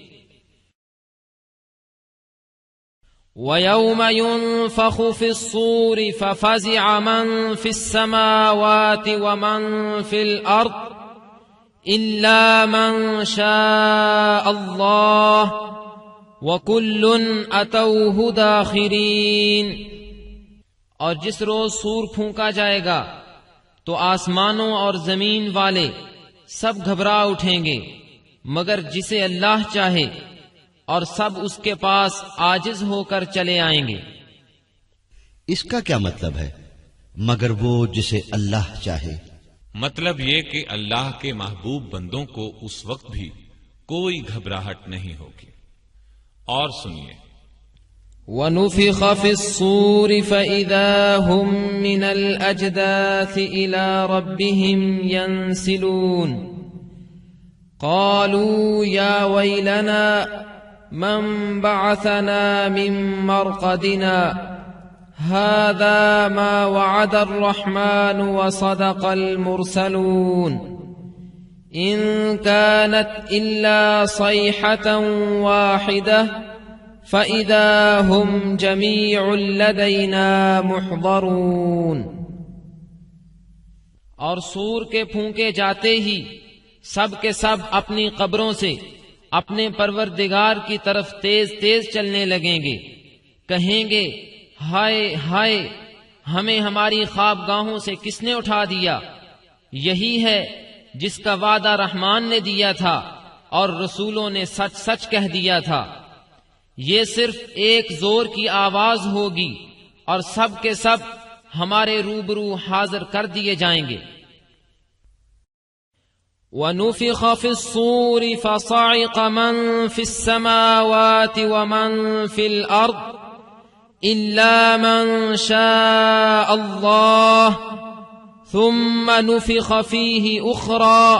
وَيَوْمَ يُنفَخُ فِي الصُّورِ فَفَزِعَ مَن فِي السَّمَاوَاتِ وَمَن فِي الْأَرْضِ إِلَّا مَن شَاءَ اللَّهُ وَكُلٌّ أَتَوْهُ دَاخِرِينَ۔ اور جس روز سور پھونکا جائے گا تو آسمانوں اور زمین والے سب گھبرا اٹھیں گے مگر جسے اللہ چاہے، اور سب اس کے پاس عاجز ہو کر چلے آئیں گے۔ اس کا کیا مطلب ہے مگر وہ جسے اللہ چاہے؟ مطلب یہ کہ اللہ کے محبوب بندوں کو اس وقت بھی کوئی گھبراہٹ نہیں ہوگی۔ اور سنیے، وَنُفِخَ فِي الصُّورِ فَإِذَا هُم مِّنَ الْأَجْدَاثِ إِلَى رَبِّهِمْ يَنْسِلُونَ قَالُوا يَا وَيْلَنَا مَنْ بَعَثَنَا مِنْ مَرْقَدِنَا هَذَا مَا وَعَدَ الرَّحْمَنُ وَصَدَقَ الْمُرْسَلُونَ إِنْ كَانَتْ إِلَّا صَيْحَةً وَاحِدَةً فَإِذَا هُمْ جَمِيعٌ لَدَيْنَا مُحْضَرُونَ۔ اور سور کے پھونکے جاتے ہی سب کے سب اپنی قبروں سے اپنے پروردگار کی طرف تیز تیز چلنے لگیں گے، کہیں گے ہائے ہائے، ہمیں ہماری خوابگاہوں سے کس نے اٹھا دیا؟ یہی ہے جس کا وعدہ رحمان نے دیا تھا اور رسولوں نے سچ سچ کہہ دیا تھا۔ یہ صرف ایک زور کی آواز ہوگی اور سب کے سب ہمارے روبرو حاضر کر دیے جائیں گے۔ وَنُفِخَ فِي الصُّورِ فَصَعِقَ مَن فِي السَّمَاوَاتِ وَمَن فِي الْأَرْضِ إِلَّا مَن شَاءَ اللَّهُ ثُمَّ نُفِخَ فِيهِ أُخْرَى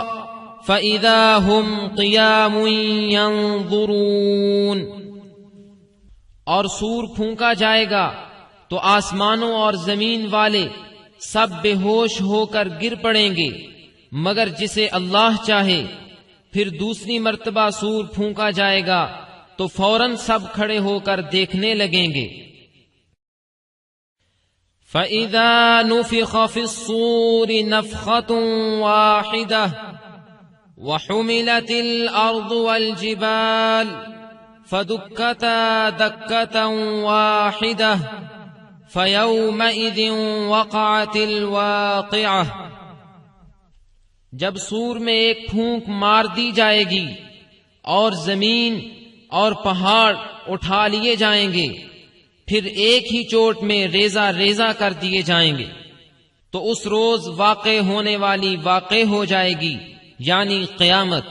فَإِذَا هُمْ قِيَامٌ يَنظُرُونَ۔ اور سور پھونکا جائے گا تو آسمانوں اور زمین والے سب بے ہوش ہو کر گر پڑیں گے مگر جسے اللہ چاہے۔ پھر دوسری مرتبہ سور پھونکا جائے گا تو فوراً سب کھڑے ہو کر دیکھنے لگیں گے۔ فَإِذَا نُفِخَ فِي الصُّورِ نَفْخَةٌ وَاحِدَةٌ وَحُمِلَتِ الْأَرْضُ وَالْجِبَالُ فَدُكَّتَا دَكَّةً وَاحِدَةً فَيَوْمَئِذٍ وَقَعَتِ الْوَاقِعَةُ۔ جب سور میں ایک پھونک مار دی جائے گی اور زمین اور پہاڑ اٹھا لیے جائیں گے، پھر ایک ہی چوٹ میں ریزہ ریزہ کر دیے جائیں گے، تو اس روز واقع ہونے والی واقع ہو جائے گی، یعنی قیامت۔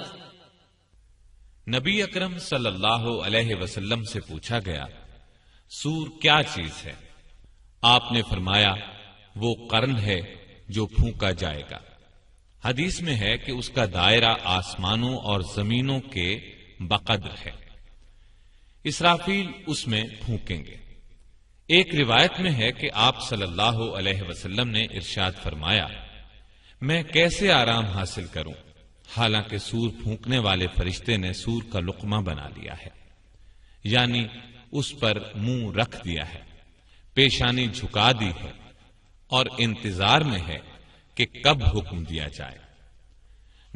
نبی اکرم صلی اللہ علیہ وسلم سے پوچھا گیا، سور کیا چیز ہے؟ آپ نے فرمایا، وہ قرن ہے جو پھونکا جائے گا۔ حدیث میں ہے کہ اس کا دائرہ آسمانوں اور زمینوں کے بقدر ہے۔ اسرافیل اس میں پھونکیں گے۔ ایک روایت میں ہے کہ آپ صلی اللہ علیہ وسلم نے ارشاد فرمایا، میں کیسے آرام حاصل کروں، حالانکہ سور پھونکنے والے فرشتے نے سور کا لقمہ بنا لیا ہے، یعنی اس پر منہ رکھ دیا ہے، پیشانی جھکا دی ہے اور انتظار میں ہے کہ کب حکم دیا جائے۔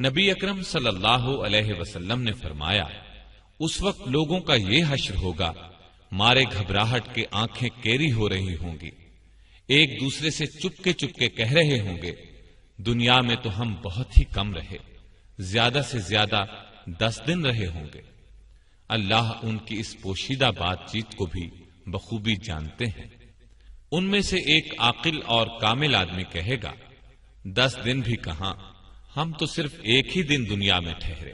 نبی اکرم صلی اللہ علیہ وسلم نے فرمایا، اس وقت لوگوں کا یہ حشر ہوگا، مارے گھبراہٹ کے آنکھیں کیری ہو رہی ہوں گی، ایک دوسرے سے چپکے چپکے کہہ رہے ہوں گے، دنیا میں تو ہم بہت ہی کم رہے، زیادہ سے زیادہ 10 دن رہے ہوں گے۔ اللہ ان کی اس پوشیدہ بات چیت کو بھی بخوبی جانتے ہیں۔ ان میں سے ایک عاقل اور کامل آدمی کہے گا، 10 دن بھی کہاں، ہم تو صرف ایک ہی دن دنیا میں ٹھہرے۔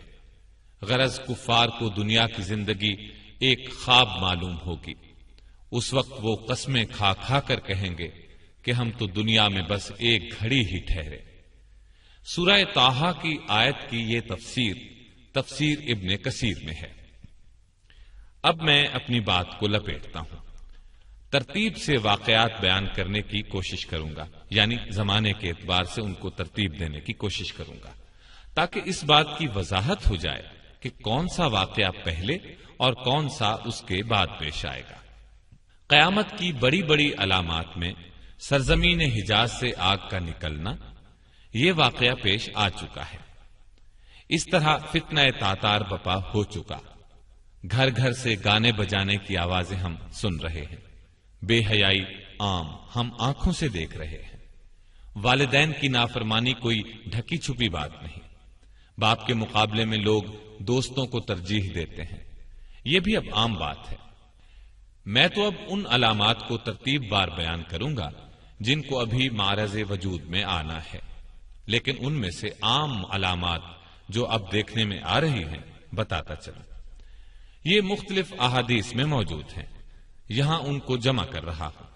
غرض کفار کو دنیا کی زندگی ایک خواب معلوم ہوگی۔ اس وقت وہ قسمیں کھا کھا کر کہیں گے کہ ہم تو دنیا میں بس ایک گھڑی ہی ٹھہرے۔ سورہ طٰہٰ کی آیت کی یہ تفسیر ابن کثیر میں ہے۔ اب میں اپنی بات کو لپیٹتا ہوں، ترتیب سے واقعات بیان کرنے کی کوشش کروں گا، یعنی زمانے کے اعتبار سے ان کو ترتیب دینے کی کوشش کروں گا، تاکہ اس بات کی وضاحت ہو جائے کہ کون سا واقعہ پہلے اور کون سا اس کے بعد پیش آئے گا۔ قیامت کی بڑی بڑی علامات میں سرزمین حجاز سے آگ کا نکلنا یہ واقعہ پیش آ چکا ہے۔ اس طرح فتنہ تاتار بپا ہو چکا، گھر گھر سے گانے بجانے کی آوازیں ہم سن رہے ہیں، بے حیائی عام ہم آنکھوں سے دیکھ رہے ہیں، والدین کی نافرمانی کوئی ڈھکی چھپی بات نہیں، باپ کے مقابلے میں لوگ دوستوں کو ترجیح دیتے ہیں، یہ بھی اب عام بات ہے۔ میں تو اب ان علامات کو ترتیب بار بیان کروں گا جن کو ابھی معرض وجود میں آنا ہے، لیکن ان میں سے عام علامات جو اب دیکھنے میں آ رہی ہیں بتاتا چلوں۔ یہ مختلف احادیث میں موجود ہیں، یہاں ان کو جمع کر رہا ہوں۔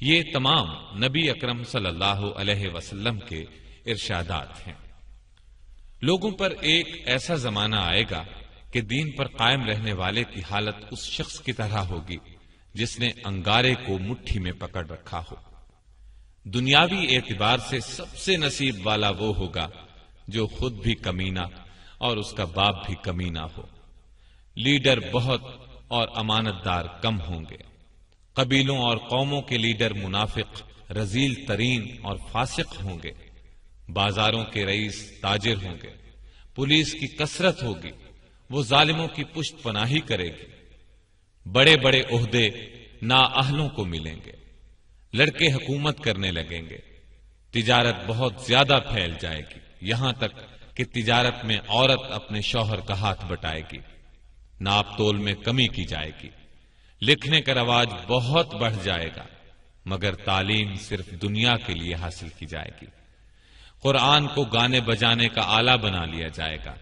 یہ تمام نبی اکرم صلی اللہ علیہ وسلم کے ارشادات ہیں۔ لوگوں پر ایک ایسا زمانہ آئے گا کہ دین پر قائم رہنے والے کی حالت اس شخص کی طرح ہوگی جس نے انگارے کو مٹھی میں پکڑ رکھا ہو۔ دنیاوی اعتبار سے سب سے نصیب والا وہ ہوگا جو خود بھی کمینہ اور اس کا باپ بھی کمینہ ہو۔ لیڈر بہت اور امانت دار کم ہوں گے، قبیلوں اور قوموں کے لیڈر منافق، رذیل ترین اور فاسق ہوں گے، بازاروں کے رئیس تاجر ہوں گے، پولیس کی کثرت ہوگی، وہ ظالموں کی پشت پناہی کرے گی، بڑے بڑے عہدے نااہلوں کو ملیں گے، لڑکے حکومت کرنے لگیں گے، تجارت بہت زیادہ پھیل جائے گی، یہاں تک کہ تجارت میں عورت اپنے شوہر کا ہاتھ بٹائے گی، ناپ تول میں کمی کی جائے گی، لکھنے کا رواج بہت بڑھ جائے گا، مگر تعلیم صرف دنیا کے لیے حاصل کی جائے گی، قرآن کو گانے بجانے کا آلہ بنا لیا جائے گا،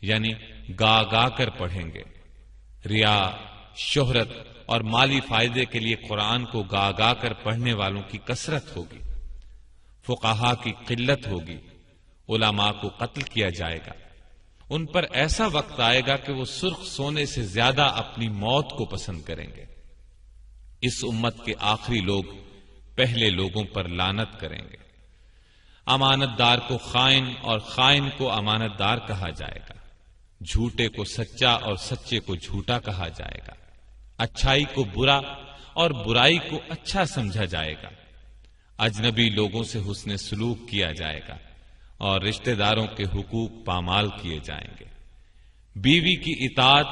یعنی گا گا کر پڑھیں گے، ریا، شہرت اور مالی فائدے کے لیے قرآن کو گا گا کر پڑھنے والوں کی کثرت ہوگی، فقہا کی قلت ہوگی، علماء کو قتل کیا جائے گا، ان پر ایسا وقت آئے گا کہ وہ سرخ سونے سے زیادہ اپنی موت کو پسند کریں گے۔ اس امت کے آخری لوگ پہلے لوگوں پر لعنت کریں گے، امانت دار کو خائن اور خائن کو امانت دار کہا جائے گا، جھوٹے کو سچا اور سچے کو جھوٹا کہا جائے گا، اچھائی کو برا اور برائی کو اچھا سمجھا جائے گا، اجنبی لوگوں سے حسن سلوک کیا جائے گا اور رشتہ داروں کے حقوق پامال کیے جائیں گے، بیوی کی اطاعت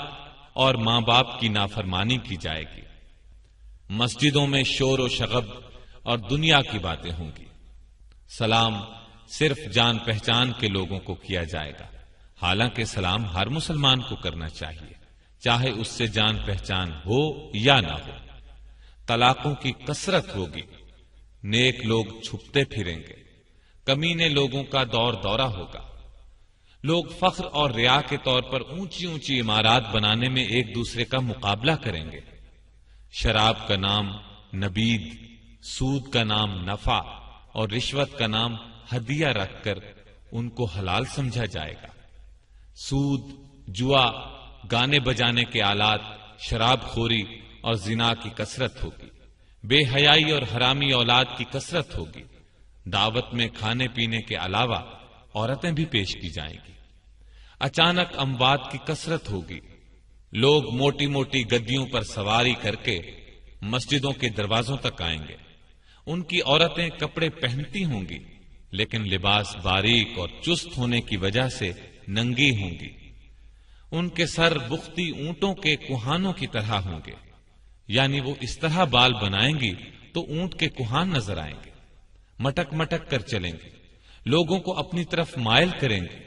اور ماں باپ کی نافرمانی کی جائے گی، مسجدوں میں شور و شغب اور دنیا کی باتیں ہوں گی، سلام صرف جان پہچان کے لوگوں کو کیا جائے گا، حالانکہ سلام ہر مسلمان کو کرنا چاہیے، چاہے اس سے جان پہچان ہو یا نہ ہو۔ طلاقوں کی کثرت ہوگی، نیک لوگ چھپتے پھریں گے، کمینے لوگوں کا دور دورہ ہوگا، لوگ فخر اور ریا کے طور پر اونچی اونچی عمارات بنانے میں ایک دوسرے کا مقابلہ کریں گے، شراب کا نام نبید، سود کا نام نفع اور رشوت کا نام ہدیہ رکھ کر ان کو حلال سمجھا جائے گا، سود، جوا، گانے بجانے کے آلات، شراب خوری اور زنا کی کثرت ہوگی، بے حیائی اور حرامی اولاد کی کثرت ہوگی، دعوت میں کھانے پینے کے علاوہ عورتیں بھی پیش کی جائیں گی، اچانک اموات کی کثرت ہوگی، لوگ موٹی موٹی گدیوں پر سواری کر کے مسجدوں کے دروازوں تک آئیں گے، ان کی عورتیں کپڑے پہنتی ہوں گی لیکن لباس باریک اور چست ہونے کی وجہ سے ننگی ہوں گی، ان کے سر بختی اونٹوں کے کوہانوں کی طرح ہوں گے، یعنی وہ اس طرح بال بنائیں گی تو اونٹ کے کوہان نظر آئیں گے، مٹک مٹک کر چلیں گے، لوگوں کو اپنی طرف مائل کریں گے،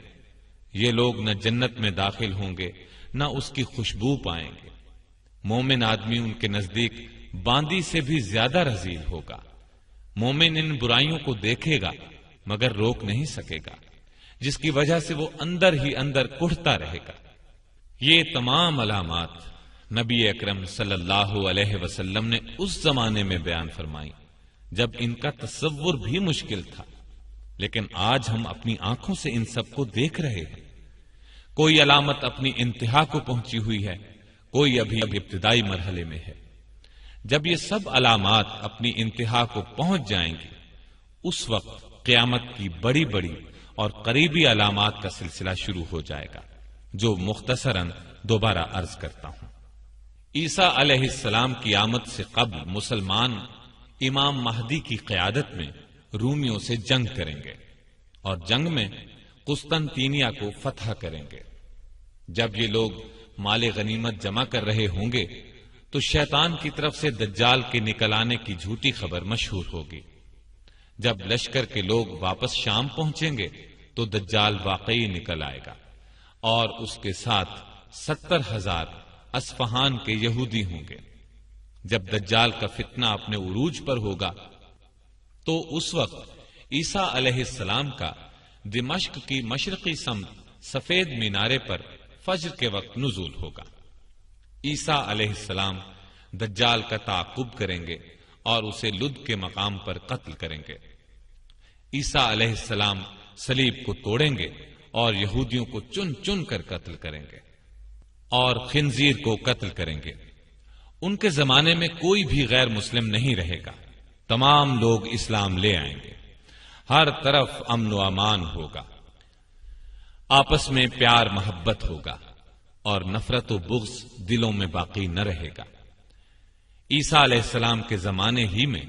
یہ لوگ نہ جنت میں داخل ہوں گے نہ اس کی خوشبو پائیں گے، مومن آدمی ان کے نزدیک باندی سے بھی زیادہ رذیل ہوگا، مومن ان برائیوں کو دیکھے گا مگر روک نہیں سکے گا، جس کی وجہ سے وہ اندر ہی اندر کڑھتا رہے گا، یہ تمام علامات نبی اکرم صلی اللہ علیہ وسلم نے اس زمانے میں بیان فرمائی جب ان کا تصور بھی مشکل تھا، لیکن آج ہم اپنی آنکھوں سے ان سب کو دیکھ رہے ہیں۔ کوئی علامت اپنی انتہا کو پہنچی ہوئی ہے، کوئی ابھی ابتدائی مرحلے میں ہے۔ جب یہ سب علامات اپنی انتہا کو پہنچ جائیں گی، اس وقت قیامت کی بڑی بڑی اور قریبی علامات کا سلسلہ شروع ہو جائے گا، جو مختصراً دوبارہ عرض کرتا ہوں۔ عیسیٰ علیہ السلام کی آمد سے قبل مسلمان امام مہدی کی قیادت میں رومیوں سے جنگ کریں گے اور جنگ میں قسطنطینیہ کو فتح کریں گے۔ جب یہ لوگ مال غنیمت جمع کر رہے ہوں گے تو شیطان کی طرف سے دجال کے نکل آنے کی جھوٹی خبر مشہور ہوگی۔ جب لشکر کے لوگ واپس شام پہنچیں گے تو دجال واقعی نکل آئے گا اور اس کے ساتھ 70,000 اصفہان کے یہودی ہوں گے۔ جب دجال کا فتنہ اپنے عروج پر ہوگا تو اس وقت عیسیٰ علیہ السلام کا دمشق کی مشرقی سمت سفید مینارے پر فجر کے وقت نزول ہوگا۔ عیسیٰ علیہ السلام دجال کا تعاقب کریں گے اور اسے لد کے مقام پر قتل کریں گے۔ عیسیٰ علیہ السلام صلیب کو توڑیں گے اور یہودیوں کو چن چن کر قتل کریں گے اور خنزیر کو قتل کریں گے۔ ان کے زمانے میں کوئی بھی غیر مسلم نہیں رہے گا، تمام لوگ اسلام لے آئیں گے، ہر طرف امن و امان ہوگا، آپس میں پیار محبت ہوگا اور نفرت و بغض دلوں میں باقی نہ رہے گا۔ عیسیٰ علیہ السلام کے زمانے ہی میں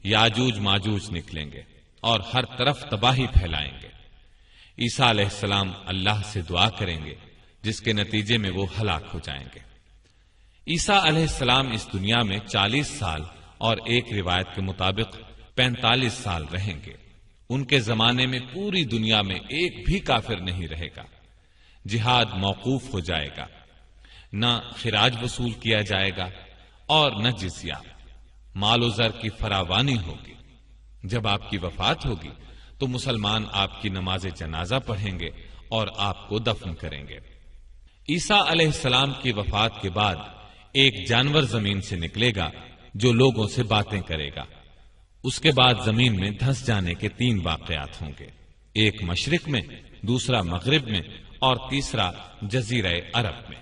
یاجوج ماجوج نکلیں گے اور ہر طرف تباہی پھیلائیں گے۔ عیسیٰ علیہ السلام اللہ سے دعا کریں گے جس کے نتیجے میں وہ ہلاک ہو جائیں گے۔ عیسیٰ علیہ السلام اس دنیا میں 40 سال اور ایک روایت کے مطابق 45 سال رہیں گے۔ ان کے زمانے میں پوری دنیا میں ایک بھی کافر نہیں رہے گا، جہاد موقوف ہو جائے گا، نہ خراج وصول کیا جائے گا اور نہ جزیہ، مال و زر کی فراوانی ہوگی۔ جب آپ کی وفات ہوگی تو مسلمان آپ کی نماز جنازہ پڑھیں گے اور آپ کو دفن کریں گے۔ عیسیٰ علیہ السلام کی وفات کے بعد ایک جانور زمین سے نکلے گا جو لوگوں سے باتیں کرے گا۔ اس کے بعد زمین میں دھنس جانے کے 3 واقعات ہوں گے، ایک مشرق میں، دوسرا مغرب میں اور تیسرا جزیرہ عرب میں۔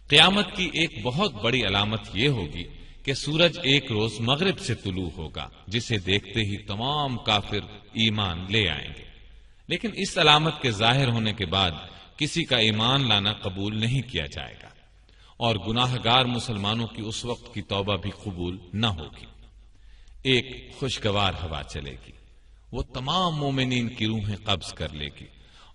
قیامت کی ایک بہت بڑی علامت یہ ہوگی کہ سورج ایک روز مغرب سے طلوع ہوگا، جسے دیکھتے ہی تمام کافر ایمان لے آئیں گے۔ لیکن اس علامت کے ظاہر ہونے کے بعد کسی کا ایمان لانا قبول نہیں کیا جائے گا اور گناہ گار مسلمانوں کی اس وقت کی توبہ بھی قبول نہ ہوگی۔ ایک خوشگوار ہوا چلے گی، وہ تمام مومنین کی روحیں قبض کر لے گی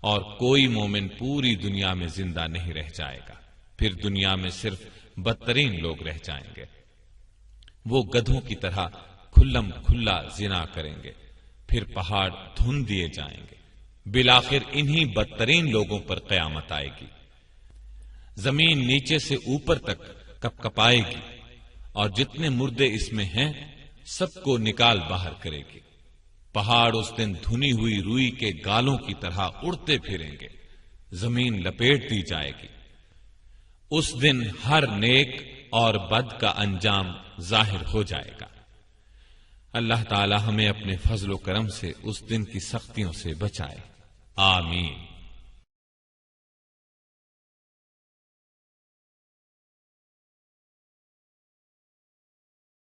اور کوئی مومن پوری دنیا میں زندہ نہیں رہ جائے گا۔ پھر دنیا میں صرف بدترین لوگ رہ جائیں گے۔ وہ گدھوں کی طرح کھلم کھلا زنا کریں گے، پھر پہاڑ دھن دیے جائیں گے۔ بالآخر انہی بدترین لوگوں پر قیامت آئے گی۔ زمین نیچے سے اوپر تک کپ کپائے گی اور جتنے مردے اس میں ہیں سب کو نکال باہر کرے گی۔ پہاڑ اس دن دھنی ہوئی روئی کے گالوں کی طرح اڑتے پھریں گے، زمین لپیٹ دی جائے گی۔ اس دن ہر نیک اور بد کا انجام ظاہر ہو جائے گا۔ اللہ تعالی ہمیں اپنے فضل و کرم سے اس دن کی سختیوں سے بچائے، آمین۔